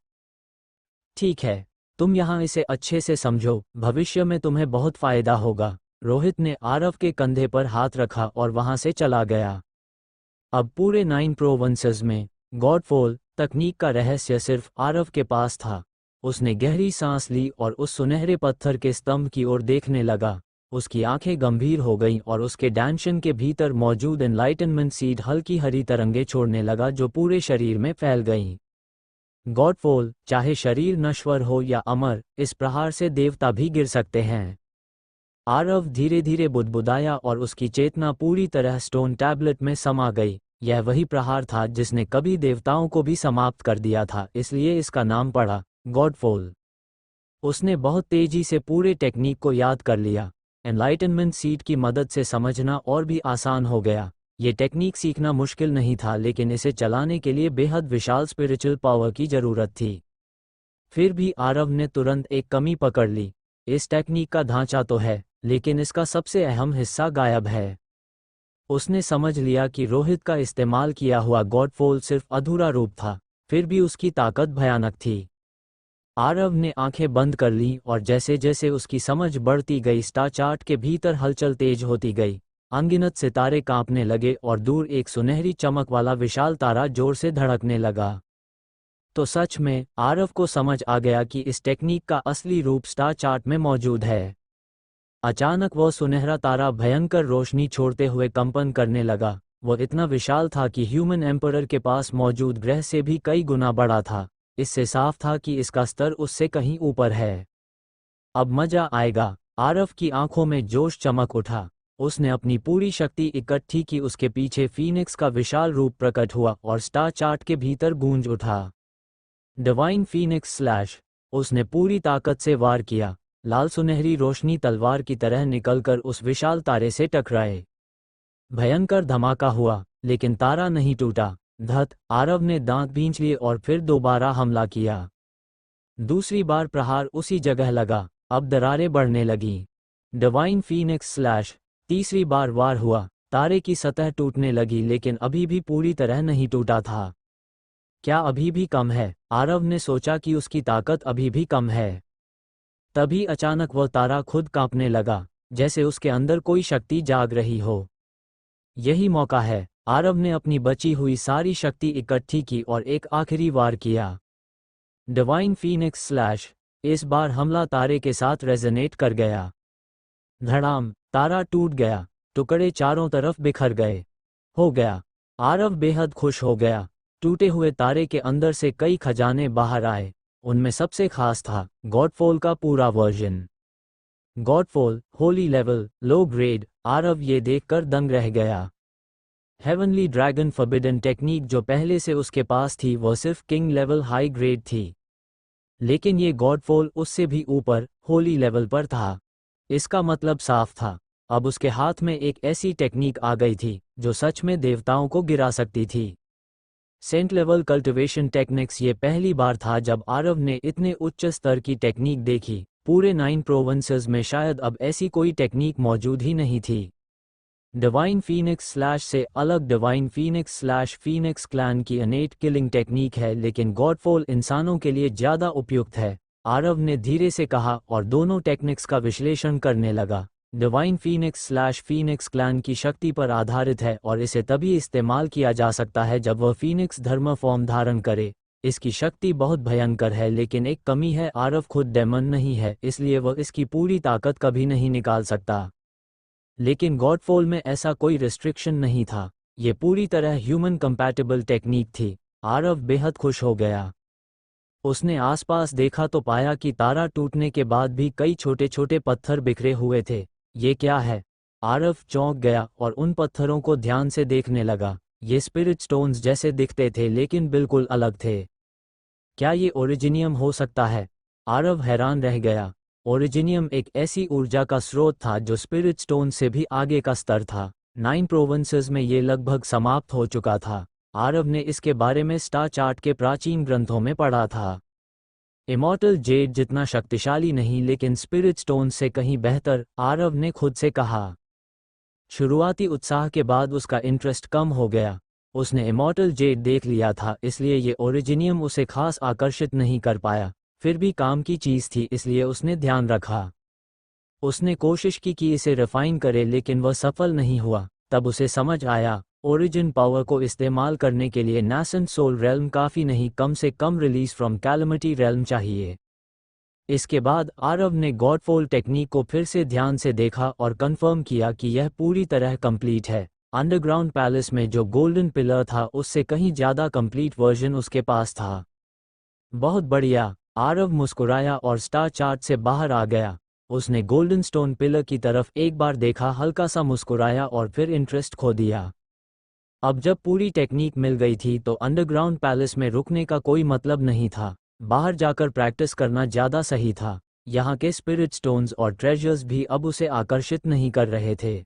ठीक है, तुम यहाँ इसे अच्छे से समझो, भविष्य में तुम्हें बहुत फायदा होगा। रोहित ने आरव के कंधे पर हाथ रखा और वहां से चला गया। अब पूरे 9 प्रोविंसेस में गॉडफॉल तकनीक का रहस्य सिर्फ आरव के पास था। उसने गहरी सांस ली और उस सुनहरे पत्थर के स्तंभ की ओर देखने लगा। उसकी आंखें गंभीर हो गईं और उसके डैंशन के भीतर मौजूद एनलाइटनमेंट सीड हल्की हरी तरंगें छोड़ने लगा जो पूरे शरीर में फैल गईं। गॉडफॉल, चाहे शरीर नश्वर हो या अमर, इस प्रहार से देवता भी गिर सकते हैं। आरव धीरे धीरे बुदबुदाया और उसकी चेतना पूरी तरह स्टोन टैबलेट में समा गई। यह वही प्रहार था जिसने कभी देवताओं को भी समाप्त कर दिया था, इसलिए इसका नाम पड़ा गॉडफॉल। उसने बहुत तेजी से पूरे टेक्निक को याद कर लिया। एनलाइटनमेंट सीड की मदद से समझना और भी आसान हो गया। ये टेक्निक सीखना मुश्किल नहीं था, लेकिन इसे चलाने के लिए बेहद विशाल स्पिरिचुअल पावर की जरूरत थी। फिर भी आरव ने तुरंत एक कमी पकड़ ली। इस टेक्निक का ढांचा तो है, लेकिन इसका सबसे अहम हिस्सा गायब है। उसने समझ लिया कि रोहित का इस्तेमाल किया हुआ गॉडफॉल सिर्फ अधूरा रूप था, फिर भी उसकी ताकत भयानक थी। आरव ने आंखें बंद कर लीं और जैसे जैसे उसकी समझ बढ़ती गई, स्टार चार्ट के भीतर हलचल तेज होती गई। अनगिनत सितारे कांपने लगे और दूर एक सुनहरी चमक वाला विशाल तारा जोर से धड़कने लगा। तो सच में आरव को समझ आ गया कि इस टेक्निक का असली रूप स्टार चार्ट में मौजूद है। अचानक वह सुनहरा तारा भयंकर रोशनी छोड़ते हुए कंपन करने लगा। वह इतना विशाल था कि ह्यूमन एम्परर के पास मौजूद ग्रह से भी कई गुना बड़ा था। इससे साफ था कि इसका स्तर उससे कहीं ऊपर है। अब मजा आएगा। आरव की आंखों में जोश चमक उठा। उसने अपनी पूरी शक्ति इकट्ठी की। उसके पीछे फीनिक्स का विशाल रूप प्रकट हुआ और स्टार चार्ट के भीतर गूंज उठा। Divine Phoenix slash. उसने पूरी ताकत से वार किया। लाल सुनहरी रोशनी तलवार की तरह निकलकर उस विशाल तारे से टकराए। भयंकर धमाका हुआ, लेकिन तारा नहीं टूटा। धत! आरव ने दांत भींच लिए और फिर दोबारा हमला किया। दूसरी बार प्रहार उसी जगह लगा। अब दरारें बढ़ने लगीं। Divine Phoenix slash. तीसरी बार वार हुआ। तारे की सतह टूटने लगी, लेकिन अभी भी पूरी तरह नहीं टूटा था। क्या अभी भी कम है? आरव ने सोचा कि उसकी ताकत अभी भी कम है। तभी अचानक वह तारा खुद कांपने लगा, जैसे उसके अंदर कोई शक्ति जाग रही हो। यही मौका है। आरव ने अपनी बची हुई सारी शक्ति इकट्ठी की और एक आखिरी वार किया। Divine Phoenix slash. इस बार हमला तारे के साथ रेजोनेट कर गया। धड़ाम! तारा टूट गया। टुकड़े चारों तरफ बिखर गए। हो गया। आरव बेहद खुश हो गया। टूटे हुए तारे के अंदर से कई खजाने बाहर आए। उनमें सबसे खास था गॉडफॉल का पूरा version. Godfall, holy level, low grade. Aarav ये देखकर दंग रह गया। हेवनली ड्रैगन फॉरबिडन टेक्निक जो पहले से उसके पास थी, वह सिर्फ किंग लेवल हाई ग्रेड थी। लेकिन ये गॉडफॉल उससे भी ऊपर, होली लेवल पर था। इसका मतलब साफ था, अब उसके हाथ में एक ऐसी टेक्निक आ गई थी जो सच में देवताओं को गिरा सकती थी। Cent level cultivation techniques. ये पहली बार था जब आरव ने इतने उच्च स्तर की टेक्निक देखी। पूरे 9 प्रोविंसेस में शायद अब ऐसी कोई टेक्निक मौजूद ही नहीं थी। डिवाइन फीनिक्स स्लैश से अलग divine Phoenix slash Phoenix clan की अनेट किलिंग टेक्निक है, लेकिन गॉडफॉल इंसानों के लिए ज़्यादा उपयुक्त है। आरव ने धीरे से कहा और दोनों टेक्निक्स का विश्लेषण करने लगा। Divine Phoenix slash Phoenix clan की शक्ति पर आधारित है और इसे तभी इस्तेमाल किया जा सकता है जब वह फीनिक्स धर्म फॉर्म धारण करे। इसकी शक्ति बहुत भयंकर है, लेकिन एक कमी है, आरव खुद डेमन नहीं है, इसलिए वह इसकी पूरी ताकत कभी नहीं निकाल सकता। लेकिन गॉडफॉल में ऐसा कोई रिस्ट्रिक्शन नहीं था, ये पूरी तरह ह्यूमन कंपैटिबल टेक्निक थी। आरव बेहद खुश हो गया। उसने आसपास देखा तो पाया कि तारा टूटने के बाद भी कई छोटे छोटे पत्थर बिखरे हुए थे। ये क्या है? आरव चौंक गया और उन पत्थरों को ध्यान से देखने लगा। ये स्पिरिट स्टोन्स जैसे दिखते थे, लेकिन बिल्कुल अलग थे। क्या ये ओरिजिनियम हो सकता है? आरव हैरान रह गया। ओरिजिनियम एक ऐसी ऊर्जा का स्रोत था जो स्पिरिट स्टोन से भी आगे का स्तर था। 9 प्रोविंसेस में ये लगभग समाप्त हो चुका था। आरव ने इसके बारे में स्टार चार्ट के प्राचीन ग्रंथों में पढ़ा था। इमॉर्टल जेड जितना शक्तिशाली नहीं, लेकिन स्पिरिट स्टोन से कहीं बेहतर, आरव ने खुद से कहा। शुरुआती उत्साह के बाद उसका इंटरेस्ट कम हो गया। उसने इमॉर्टल जेड देख लिया था, इसलिए ये ओरिजिनियम उसे खास आकर्षित नहीं कर पाया। फिर भी काम की चीज़ थी, इसलिए उसने ध्यान रखा। उसने कोशिश की कि इसे रिफाइन करे, लेकिन वह सफल नहीं हुआ। तब उसे समझ आया, ओरिजिन पावर को इस्तेमाल करने के लिए नासेंट सोल रेल्म काफ़ी नहीं, कम से कम रिलीज फ्रॉम कैलमिटी रेल्म चाहिए। इसके बाद आरव ने गॉडफॉल टेक्निक को फिर से ध्यान से देखा और कंफर्म किया कि यह पूरी तरह कंप्लीट है। अंडरग्राउंड पैलेस में जो गोल्डन पिलर था, उससे कहीं ज़्यादा कंप्लीट वर्जन उसके पास था। बहुत बढ़िया, आरव मुस्कुराया और स्टार चार्ट से बाहर आ गया। उसने गोल्डन स्टोन पिलर की तरफ एक बार देखा, हल्का सा मुस्कुराया और फिर इंटरेस्ट खो दिया। अब जब पूरी टेक्निक मिल गई थी तो अंडरग्राउंड पैलेस में रुकने का कोई मतलब नहीं था। बाहर जाकर प्रैक्टिस करना ज़्यादा सही था। यहाँ के स्पिरिट स्टोन्स और ट्रेजर्स भी अब उसे आकर्षित नहीं कर रहे थे।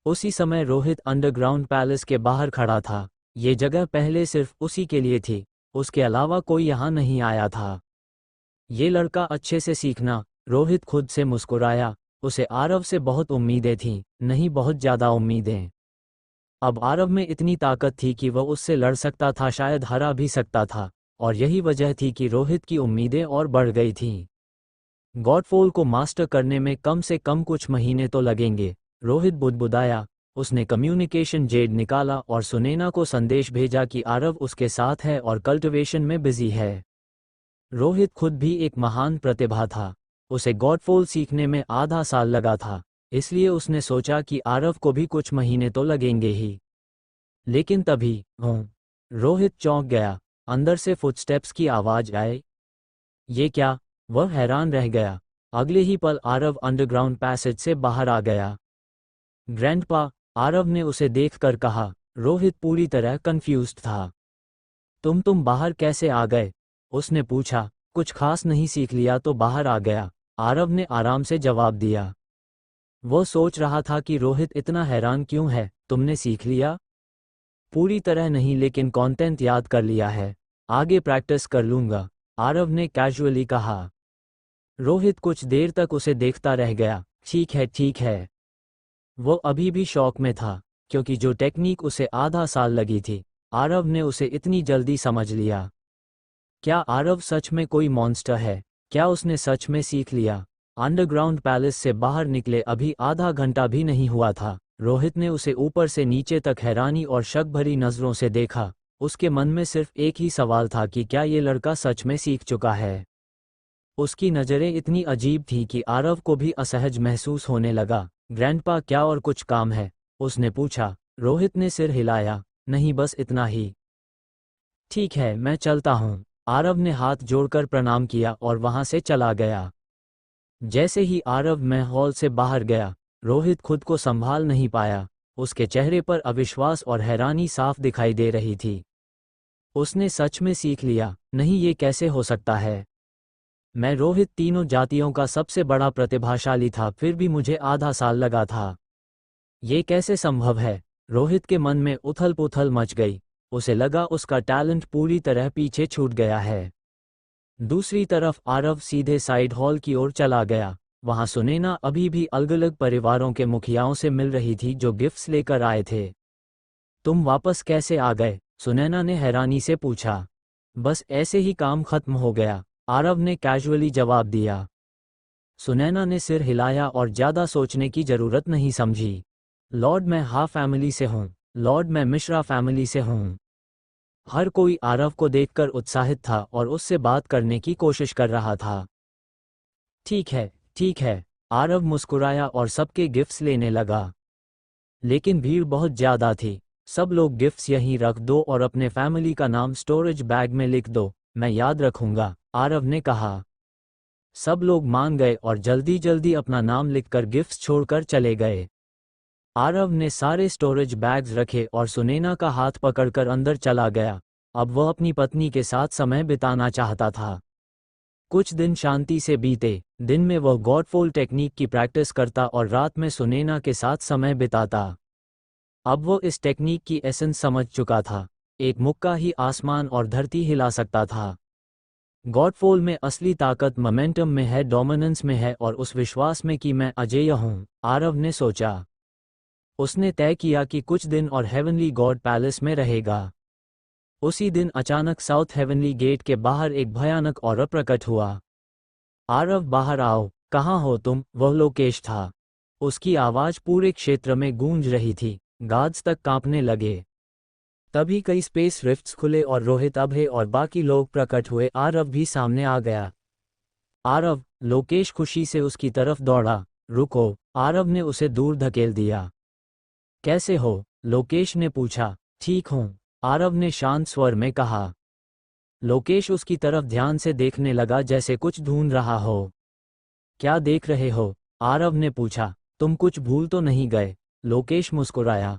उसी समय रोहित अंडरग्राउंड पैलेस के बाहर खड़ा था। ये जगह पहले सिर्फ उसी के लिए थी, उसके अलावा कोई यहाँ नहीं आया था। ये लड़का अच्छे से सीखना, रोहित खुद से मुस्कुराया। उसे आरव से बहुत उम्मीदें थीं, नहीं बहुत ज़्यादा उम्मीदें। अब आरव में इतनी ताकत थी कि वह उससे लड़ सकता था, शायद हरा भी सकता था, और यही वजह थी कि रोहित की उम्मीदें और बढ़ गई थीं। गॉडफॉल को मास्टर करने में कम से कम कुछ महीने तो लगेंगे, रोहित बुदबुदाया। उसने कम्युनिकेशन जेड निकाला और सुनैना को संदेश भेजा कि आरव उसके साथ है और कल्टिवेशन में बिजी है। रोहित खुद भी एक महान प्रतिभा था। उसे गॉडफॉल सीखने में आधा साल लगा था, इसलिए उसने सोचा कि आरव को भी कुछ महीने तो लगेंगे ही। लेकिन तभी रोहित चौंक गया। अंदर से फुटस्टेप्स की आवाज आई। ये क्या? वह हैरान रह गया। अगले ही पल आरव अंडरग्राउंड पैसेज से बाहर आ गया। ग्रैंडपा, आरव ने उसे देखकर कहा। रोहित पूरी तरह कंफ्यूज्ड था। तुम बाहर कैसे आ गए? उसने पूछा। कुछ खास नहीं, सीख लिया तो बाहर आ गया, आरव ने आराम से जवाब दिया। वो सोच रहा था कि रोहित इतना हैरान क्यों है। तुमने सीख लिया? पूरी तरह नहीं, लेकिन कंटेंट याद कर लिया है। आगे प्रैक्टिस कर लूंगा, आरव ने कैजुअली कहा। रोहित कुछ देर तक उसे देखता रह गया। ठीक है ठीक है। वो अभी भी शौक में था, क्योंकि जो टेक्निक उसे आधा साल लगी थी, आरव ने उसे इतनी जल्दी समझ लिया। क्या आरव सच में कोई मॉन्स्टर है? क्या उसने सच में सीख लिया? अंडरग्राउंड पैलेस से बाहर निकले अभी आधा घंटा भी नहीं हुआ था। रोहित ने उसे ऊपर से नीचे तक हैरानी और शक भरी नज़रों से देखा। उसके मन में सिर्फ एक ही सवाल था कि क्या ये लड़का सच में सीख चुका है। उसकी नज़रें इतनी अजीब थीं कि आरव को भी असहज महसूस होने लगा। ग्रैंडपा, क्या और कुछ काम है? उसने पूछा। रोहित ने सिर हिलाया। नहीं, बस इतना ही। ठीक है, मैं चलता हूँ। आरव ने हाथ जोड़कर प्रणाम किया और वहां से चला गया। जैसे ही आरव में हॉल से बाहर गया, रोहित खुद को संभाल नहीं पाया। उसके चेहरे पर अविश्वास और हैरानी साफ दिखाई दे रही थी। उसने सच में सीख लिया? नहीं, ये कैसे हो सकता है? मैं रोहित तीनों जातियों का सबसे बड़ा प्रतिभाशाली था, फिर भी मुझे आधा साल लगा था। ये कैसे संभव है? रोहित के मन में उथल पुथल मच गई। उसे लगा उसका टैलेंट पूरी तरह पीछे छूट गया है। दूसरी तरफ आरव सीधे साइड हॉल की ओर चला गया। वहां सुनैना अभी भी अलग अलग परिवारों के मुखियाओं से मिल रही थी जो गिफ्ट्स लेकर आए थे। तुम वापस कैसे आ गए? सुनैना ने हैरानी से पूछा। बस ऐसे ही, काम खत्म हो गया, आरव ने कैजुअली जवाब दिया। सुनैना ने सिर हिलाया और ज़्यादा सोचने की जरूरत नहीं समझी। लॉर्ड, मैं हा फैमिली से हूँ। लॉर्ड, मैं मिश्रा फैमिली से हूँ। हर कोई आरव को देखकर उत्साहित था और उससे बात करने की कोशिश कर रहा था। ठीक है, आरव मुस्कुराया और सबके गिफ्ट्स लेने लगा। लेकिन भीड़ बहुत ज़्यादा थी। सब लोग गिफ्ट्स यहीं रख दो और अपने फैमिली का नाम स्टोरेज बैग में लिख दो, मैं याद रखूंगा, आरव ने कहा। सब लोग मान गए और जल्दी जल्दी अपना नाम लिखकर गिफ्ट्स छोड़कर चले गए। आरव ने सारे स्टोरेज बैग्स रखे और सुनैना का हाथ पकड़कर अंदर चला गया। अब वह अपनी पत्नी के साथ समय बिताना चाहता था। कुछ दिन शांति से बीते। दिन में वह गॉडफॉल टेक्निक की प्रैक्टिस करता और रात में सुनैना के साथ समय बिताता। अब वो इस टेक्निक की एसेंस समझ चुका था। एक मुक्का ही आसमान और धरती हिला सकता था। गॉडफॉल में असली ताकत मोमेंटम में है, डोमिनेंस में है और उस विश्वास में कि मैं अजेय हूँ, आरव ने सोचा। उसने तय किया कि कुछ दिन और हेवनली गॉड पैलेस में रहेगा। उसी दिन अचानक साउथ हेवनली गेट के बाहर एक भयानक औरत प्रकट हुआ। आरव, बाहर आओ, कहाँ हो तुम? वह लोकेश था। उसकी आवाज पूरे क्षेत्र में गूंज रही थी। गार्ड्स तक कांपने लगे। तभी कई स्पेस रिफ्ट्स खुले और रोहित, अभय और बाकी लोग प्रकट हुए। आरव भी सामने आ गया। आरव, लोकेश खुशी से उसकी तरफ दौड़ा। रुको, आरव ने उसे दूर धकेल दिया। कैसे हो? लोकेश ने पूछा। ठीक हूँ, आरव ने शांत स्वर में कहा। लोकेश उसकी तरफ ध्यान से देखने लगा जैसे कुछ ढूंढ रहा हो। क्या देख रहे हो? आरव ने पूछा। तुम कुछ भूल तो नहीं गए? लोकेश मुस्कुराया।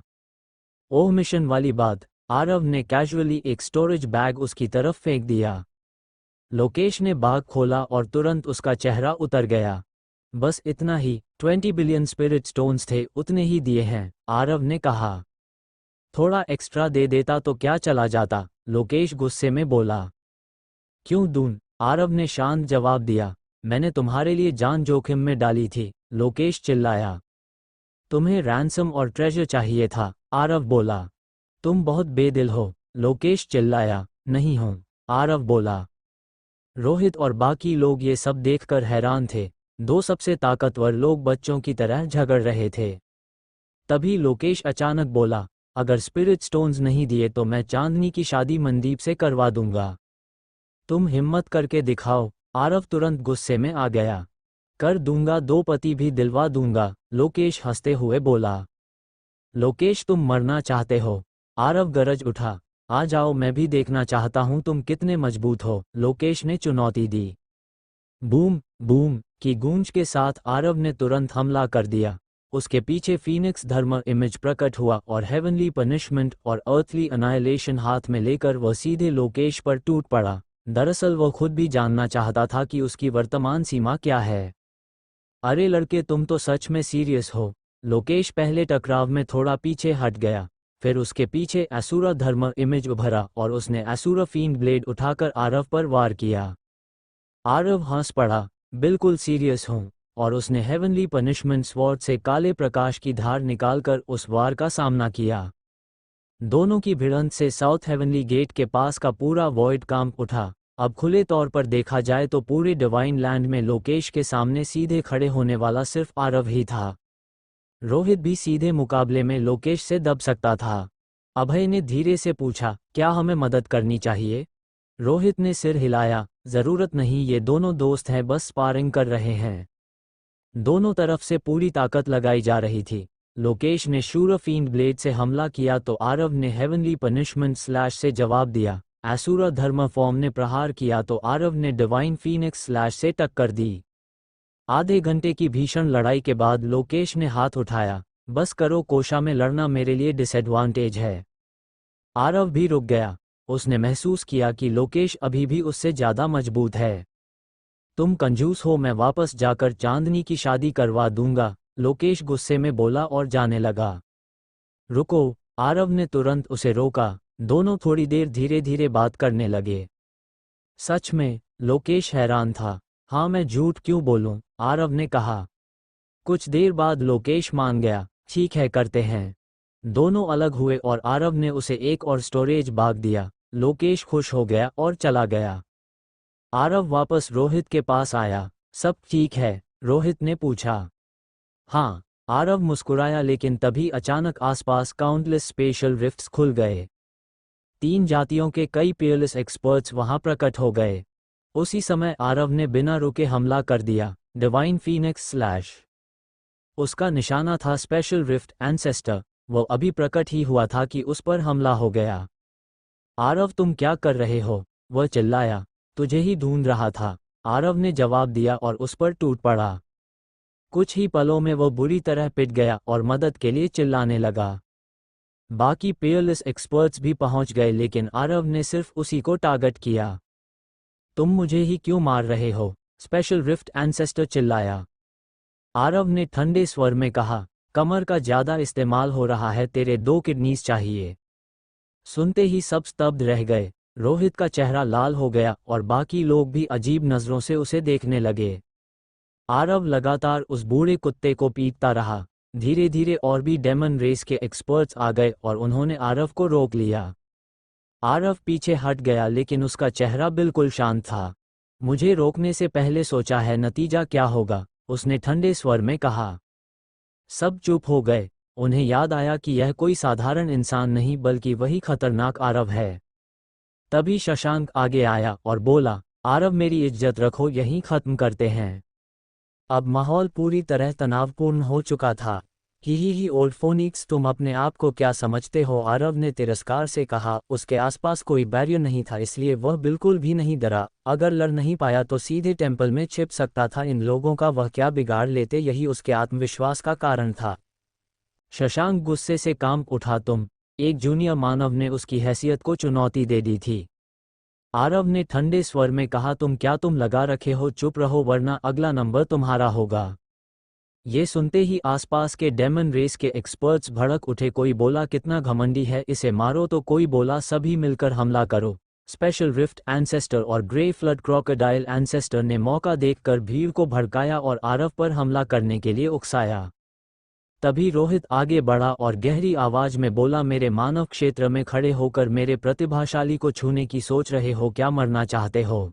ओह, मिशन वाली बात। आरव ने कैजुअली एक स्टोरेज बैग उसकी तरफ फेंक दिया। लोकेश ने बैग खोला और तुरंत उसका चेहरा उतर गया। बस इतना ही, 20 बिलियन स्पिरिट स्टोन्स थे, उतने ही दिए हैं, आरव ने कहा। थोड़ा एक्स्ट्रा दे देता तो क्या चला जाता? लोकेश गुस्से में बोला। क्यों दूं? आरव ने शांत जवाब दिया। मैंने तुम्हारे लिए जान जोखिम में डाली थी, लोकेश चिल्लाया। तुम्हें रैंसम और ट्रेजर चाहिए था, आरव बोला। तुम बहुत बेदिल हो, लोकेश चिल्लाया। नहीं हूं, आरव बोला। रोहित और बाकी लोग ये सब देखकर हैरान थे। दो सबसे ताकतवर लोग बच्चों की तरह झगड़ रहे थे। तभी लोकेश अचानक बोला, अगर स्पिरिट स्टोन्स नहीं दिए तो मैं चांदनी की शादी मनदीप से करवा दूंगा। तुम हिम्मत करके दिखाओ, आरव तुरंत गुस्से में आ गया। कर दूंगा, दो पति भी दिलवा दूंगा, लोकेश हंसते हुए बोला। लोकेश, तुम मरना चाहते हो? आरव गरज उठा। आ जाओ, मैं भी देखना चाहता हूं तुम कितने मजबूत हो, लोकेश ने चुनौती दी। बूम बूम की गूंज के साथ आरव ने तुरंत हमला कर दिया। उसके पीछे फीनिक्स धर्म इमेज प्रकट हुआ और हेवनली पनिशमेंट और अर्थली अनाइलेशन हाथ में लेकर वह सीधे लोकेश पर टूट पड़ा। दरअसल वह खुद भी जानना चाहता था कि उसकी वर्तमान सीमा क्या है। अरे लड़के, तुम तो सच में सीरियस हो? लोकेश पहले टकराव में थोड़ा पीछे हट गया। फिर उसके पीछे असुरा धर्म इमेज उभरा और उसने असुरा फींड ब्लेड उठाकर आरव पर वार किया। आरव हंस पड़ा। बिल्कुल सीरियस हूं, और उसने हेवनली पनिशमेंट स्वॉर्ड से काले प्रकाश की धार निकालकर उस वार का सामना किया। दोनों की भिड़ंत से साउथ हेवनली गेट के पास का पूरा वॉइड कांप उठा। अब खुले तौर पर देखा जाए तो पूरे डिवाइन लैंड में लोकेश के सामने सीधे खड़े होने वाला सिर्फ आरव ही था। रोहित भी सीधे मुकाबले में लोकेश से दब सकता था। अभय ने धीरे से पूछा, क्या हमें मदद करनी चाहिए? रोहित ने सिर हिलाया। जरूरत नहीं, ये दोनों दोस्त हैं, बस स्पारिंग कर रहे हैं। दोनों तरफ से पूरी ताकत लगाई जा रही थी। लोकेश ने शूर फींड ब्लेड से हमला किया तो आरव ने हेवनली पनिशमेंट स्लैश से जवाब दिया। असुरा धर्म फॉर्म ने प्रहार किया तो आरव ने डिवाइन फीनिक्स स्लैश से टक्कर दी। आधे घंटे की भीषण लड़ाई के बाद लोकेश ने हाथ उठाया। बस करो, कोशा में लड़ना मेरे लिए डिसएडवांटेज है। आरव भी रुक गया। उसने महसूस किया कि लोकेश अभी भी उससे ज्यादा मजबूत है। तुम कंजूस हो, मैं वापस जाकर चांदनी की शादी करवा दूंगा, लोकेश गुस्से में बोला और जाने लगा। रुको, आरव ने तुरंत उसे रोका। दोनों थोड़ी देर धीरे धीरे बात करने लगे। सच में? लोकेश हैरान था। हाँ, मैं झूठ क्यों बोलूं, आरव ने कहा। कुछ देर बाद लोकेश मान गया। ठीक है, करते हैं। दोनों अलग हुए और आरव ने उसे एक और स्टोरेज बाग दिया। लोकेश खुश हो गया और चला गया। आरव वापस रोहित के पास आया। सब ठीक है? रोहित ने पूछा। हाँ, आरव मुस्कुराया, लेकिन तभी अचानक आसपास काउंटलेस स्पेशल रिफ्ट्स खुल गए। 3 जातियों के कई पीयरलेस एक्सपर्ट्स वहां प्रकट हो गए। उसी समय आरव ने बिना रुके हमला कर दिया। Divine Phoenix slash. उसका निशाना था स्पेशल रिफ्ट एंसेस्टर। वो अभी प्रकट ही हुआ था कि उस पर हमला हो गया। आरव तुम क्या कर रहे हो? वह चिल्लाया। तुझे ही ढूंढ रहा था, आरव ने जवाब दिया और उस पर टूट पड़ा। कुछ ही पलों में वह बुरी तरह पिट गया और मदद के लिए चिल्लाने लगा। बाकी पीयरलेस एक्सपर्ट्स भी पहुंच गए लेकिन आरव ने सिर्फ उसी को टारगेट किया। तुम मुझे ही क्यों मार रहे हो? स्पेशल रिफ्ट एंसेस्टर चिल्लाया। आरव ने ठंडे स्वर में कहा, कमर का ज्यादा इस्तेमाल हो रहा है, तेरे 2 किडनीज चाहिए। सुनते ही सब स्तब्ध रह गए। रोहित का चेहरा लाल हो गया और बाकी लोग भी अजीब नजरों से उसे देखने लगे। आरव लगातार उस बूढ़े कुत्ते को पीटता रहा। धीरे धीरे और भी डेमन रेस के एक्सपर्ट्स आ गए और उन्होंने आरव को रोक लिया। आरव पीछे हट गया लेकिन उसका चेहरा बिल्कुल शांत था। मुझे रोकने से पहले सोचा है नतीजा क्या होगा, उसने ठंडे स्वर में कहा। सब चुप हो गए। उन्हें याद आया कि यह कोई साधारण इंसान नहीं बल्कि वही खतरनाक आरव है। तभी शशांक आगे आया और बोला, आरव मेरी इज्जत रखो, यहीं खत्म करते हैं। अब माहौल पूरी तरह तनावपूर्ण हो चुका था। ही ओल्ड फोनिक्स, तुम अपने आप को क्या समझते हो? आरव ने तिरस्कार से कहा। उसके आसपास कोई बैरियर नहीं था इसलिए वह बिल्कुल भी नहीं डरा। अगर लड़ नहीं पाया तो सीधे टेंपल में छिप सकता था। इन लोगों का वह क्या बिगाड़ लेते, यही उसके आत्मविश्वास का कारण था। शशांक गुस्से से कांप उठा। तुम एक जूनियर मानव ने उसकी हैसियत को चुनौती दे दी थी। आरव ने ठंडे स्वर में कहा, तुम लगा रखे हो? चुप रहो वरना अगला नंबर तुम्हारा होगा। ये सुनते ही आसपास के डेमन रेस के एक्सपर्ट्स भड़क उठे। कोई बोला, कितना घमंडी है, इसे मारो। तो कोई बोला, सभी मिलकर हमला करो। स्पेशल रिफ्ट एंसेस्टर और ग्रे फ्लड क्रोकोडाइल एंसेस्टर ने मौका देखकर भीड़ को भड़काया और आरव पर हमला करने के लिए उकसाया। तभी रोहित आगे बढ़ा और गहरी आवाज में बोला, मेरे मानव क्षेत्र में खड़े होकर मेरे प्रतिभाशाली को छूने की सोच रहे हो? क्या मरना चाहते हो?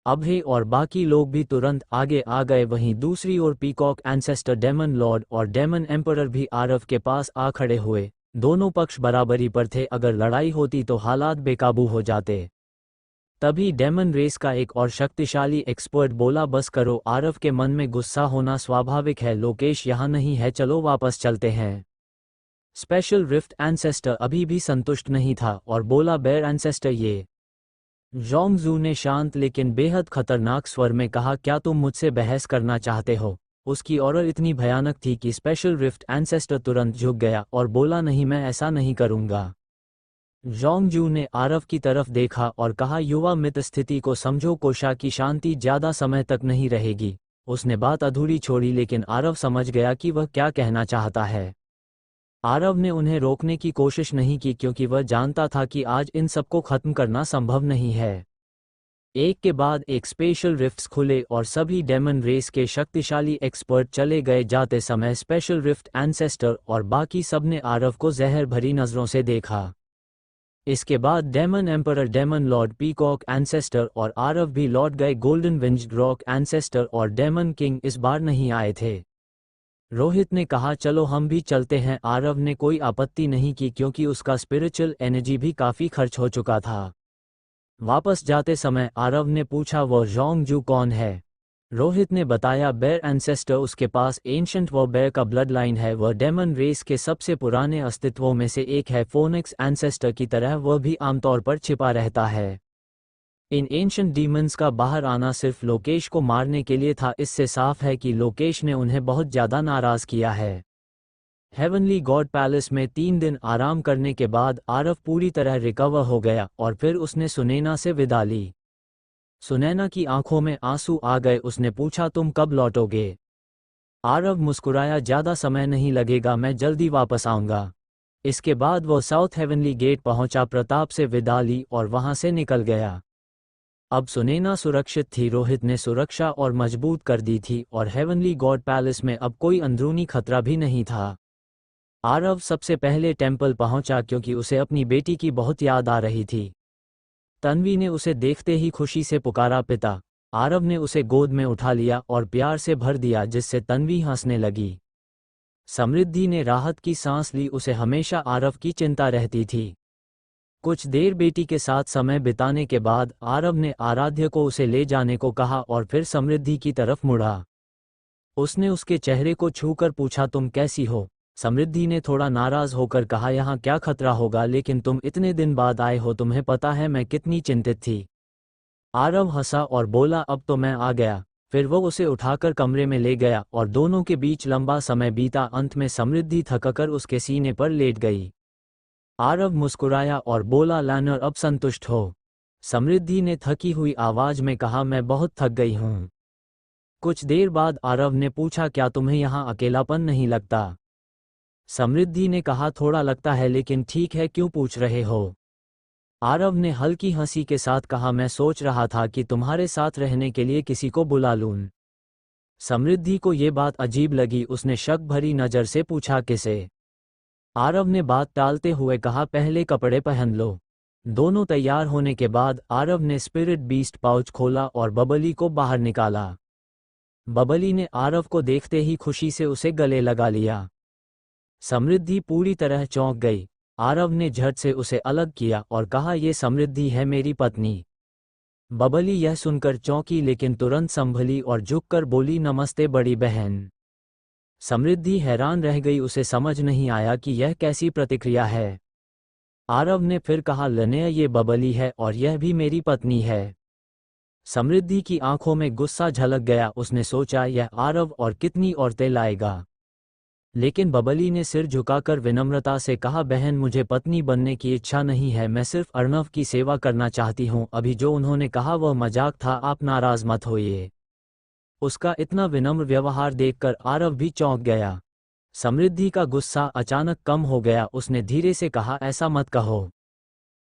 अभय और बाकी लोग भी तुरंत आगे आ गए। वहीं दूसरी ओर पीकॉक एंसेस्टर, डेमन लॉर्ड और डेमन एम्परर भी आरव के पास आ खड़े हुए। दोनों पक्ष बराबरी पर थे। अगर लड़ाई होती तो हालात बेकाबू हो जाते। तभी डेमन रेस का एक और शक्तिशाली एक्सपर्ट बोला, बस करो। आरव के मन में गुस्सा होना स्वाभाविक है। लोकेश यहाँ नहीं है, चलो वापस चलते हैं। स्पेशल रिफ्ट एंसेस्टर अभी भी संतुष्ट नहीं था और बोला, बेयर एंसेस्टर ये। जोंगजू ने शांत लेकिन बेहद खतरनाक स्वर में कहा, क्या तुम मुझसे बहस करना चाहते हो? उसकी ऑरर इतनी भयानक थी कि स्पेशल रिफ्ट एंसेस्टर तुरंत झुक गया और बोला, नहीं, मैं ऐसा नहीं करूंगा। जोंगजू ने आरव की तरफ देखा और कहा, युवा मित्र, स्थिति को समझो। कोशा की शांति ज्यादा समय तक नहीं रहेगी। उसने बात अधूरी छोड़ी लेकिन आरव समझ गया कि वह क्या कहना चाहता है। आरव ने उन्हें रोकने की कोशिश नहीं की क्योंकि वह जानता था कि आज इन सबको खत्म करना संभव नहीं है। एक के बाद एक स्पेशल रिफ्ट्स खुले और सभी डेमन रेस के शक्तिशाली एक्सपर्ट चले गए। जाते समय स्पेशल रिफ्ट एंसेस्टर और बाकी सबने आरव को जहर भरी नजरों से देखा। इसके बाद demon emperor, demon lord, peacock ancestor और आरव भी लौट गए। गोल्डन विंज्ड रॉक एंसेस्टर और डेमन किंग इस बार नहीं आए थे। रोहित ने कहा, चलो हम भी चलते हैं। आरव ने कोई आपत्ति नहीं की क्योंकि उसका स्पिरिचुअल एनर्जी भी काफी खर्च हो चुका था। वापस जाते समय आरव ने पूछा, वो जोंगजू कौन है? रोहित ने बताया, बेयर एंसेस्टर। उसके पास एंशंट वो बेयर का ब्लड लाइन है। वह डेमन रेस के सबसे पुराने अस्तित्वों में से एक है। फोनिक्स एंसेस्टर की तरह वह भी आमतौर पर छिपा रहता है। इन एंशंट डीमंस का बाहर आना सिर्फ लोकेश को मारने के लिए था। इससे साफ है कि लोकेश ने उन्हें बहुत ज्यादा नाराज किया है। हेवनली गॉड पैलेस में 3 दिन आराम करने के बाद आरव पूरी तरह रिकवर हो गया और फिर उसने सुनैना से विदा ली। सुनैना की आंखों में आंसू आ गए। उसने पूछा, तुम कब लौटोगे? आरव मुस्कुराया, ज्यादा समय नहीं लगेगा, मैं जल्दी वापस आऊंगा। इसके बाद वह साउथ हेवनली गेट पहुंचा, प्रताप से विदा ली और वहां से निकल गया। अब सुनैना सुरक्षित थी। रोहित ने सुरक्षा और मजबूत कर दी थी और हेवनली गॉड पैलेस में अब कोई अंदरूनी खतरा भी नहीं था। आरव सबसे पहले टेंपल पहुंचा क्योंकि उसे अपनी बेटी की बहुत याद आ रही थी। तन्वी ने उसे देखते ही खुशी से पुकारा, पिता। आरव ने उसे गोद में उठा लिया और प्यार से भर दिया जिससे तन्वी हंसने लगी। समृद्धि ने राहत की सांस ली। उसे हमेशा आरव की चिंता रहती थी। कुछ देर बेटी के साथ समय बिताने के बाद आरव ने आराध्य को उसे ले जाने को कहा और फिर समृद्धि की तरफ मुड़ा। उसने उसके चेहरे को छूकर पूछा, तुम कैसी हो? समृद्धि ने थोड़ा नाराज होकर कहा, यहाँ क्या खतरा होगा, लेकिन तुम इतने दिन बाद आए हो, तुम्हें पता है मैं कितनी चिंतित थी। आरव हंसा और बोला, अब तो मैं आ गया। फिर वो उसे उठाकर कमरे में ले गया और दोनों के बीच लंबा समय बीता। अंत में समृद्धि थककर उसके सीने पर लेट गई। आरव मुस्कुराया और बोला, लैनर अब संतुष्ट हो? समृद्धि ने थकी हुई आवाज में कहा, मैं बहुत थक गई हूँ। कुछ देर बाद आरव ने पूछा, क्या तुम्हें यहाँ अकेलापन नहीं लगता? समृद्धि ने कहा, थोड़ा लगता है, लेकिन ठीक है, क्यों पूछ रहे हो? आरव ने हल्की हंसी के साथ कहा, मैं सोच रहा था कि तुम्हारे साथ रहने के लिए किसी को बुला लूं। समृद्धि को ये बात अजीब लगी। उसने शक भरी नज़र से पूछा, किसे? आरव ने बात टालते हुए कहा, पहले कपड़े पहन लो। दोनों तैयार होने के बाद आरव ने स्पिरिट बीस्ट पाउच खोला और बबली को बाहर निकाला। बबली ने आरव को देखते ही खुशी से उसे गले लगा लिया। समृद्धि पूरी तरह चौंक गई। आरव ने झट से उसे अलग किया और कहा, ये समृद्धि है, मेरी पत्नी। बबली यह सुनकर चौंकी, लेकिन तुरंत संभली और झुककर बोली, नमस्ते बड़ी बहन। समृद्धि हैरान रह गई, उसे समझ नहीं आया कि यह कैसी प्रतिक्रिया है। आरव ने फिर कहा, लनेय, ये बबली है और यह भी मेरी पत्नी है। समृद्धि की आंखों में गुस्सा झलक गया। उसने सोचा, यह आरव और कितनी औरतें लाएगा। लेकिन बबली ने सिर झुकाकर विनम्रता से कहा, बहन, मुझे पत्नी बनने की इच्छा नहीं है, मैं सिर्फ अर्णव की सेवा करना चाहती हूँ। अभी जो उन्होंने कहा वह मजाक था, आप नाराज मत होइए। उसका इतना विनम्र व्यवहार देखकर आरव भी चौंक गया। समृद्धि का गुस्सा अचानक कम हो गया। उसने धीरे से कहा, ऐसा मत कहो।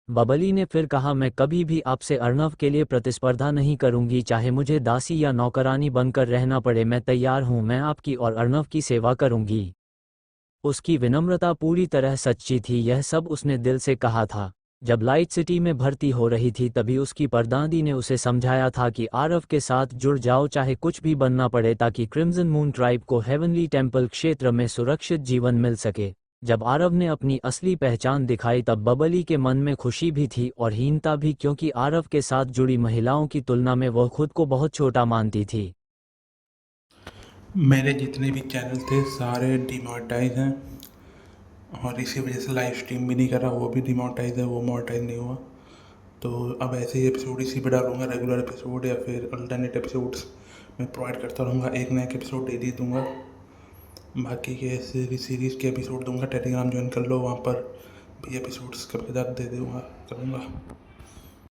बबली ने फिर कहा, मैं कभी भी आपसे अर्णव के लिए प्रतिस्पर्धा नहीं करूंगी, चाहे मुझे दासी या नौकरानी बनकर रहना पड़े, मैं तैयार हूं, मैं आपकी और अर्णव की सेवा करूंगी। उसकी विनम्रता पूरी तरह सच्ची थी, यह सब उसने दिल से कहा था। जब लाइट सिटी में भर्ती हो रही थी तभी उसकी परदादी ने उसे समझाया था कि आरव के साथ जुड़ जाओ, चाहे कुछ भी बनना पड़े, ताकि क्रिम्सन मून ट्राइब को हेवनली टेम्पल क्षेत्र में सुरक्षित जीवन मिल सके। जब आरव ने अपनी असली पहचान दिखाई तब बबली के मन में खुशी भी थी और हीनता भी, क्योंकि आरव के साथ जुड़ी महिलाओं की तुलना में वह खुद को बहुत छोटा मानती थी। मेरे जितने भी चैनल थे सारे डिमोनेटाइज हैं और इसी वजह से लाइव स्ट्रीम भी नहीं करा, वो भी डिमोनेटाइज है, वो मोनेटाइज नहीं हुआ। तो अब ऐसे ही एपिसोड इसी पे डालूंगा, रेगुलर एपिसोड या फिर अल्टरनेट एपिसोड्स मैं प्रोवाइड करता रहूँगा। एक नया एपिसोड डेली दूंगा। बाकी के सीरीज़ के एपिसोड दूंगा। टेलीग्राम ज्वाइन कर लो, वहाँ पर भी एपिसोड्स कभी कभार दे दूँगा करूँगा।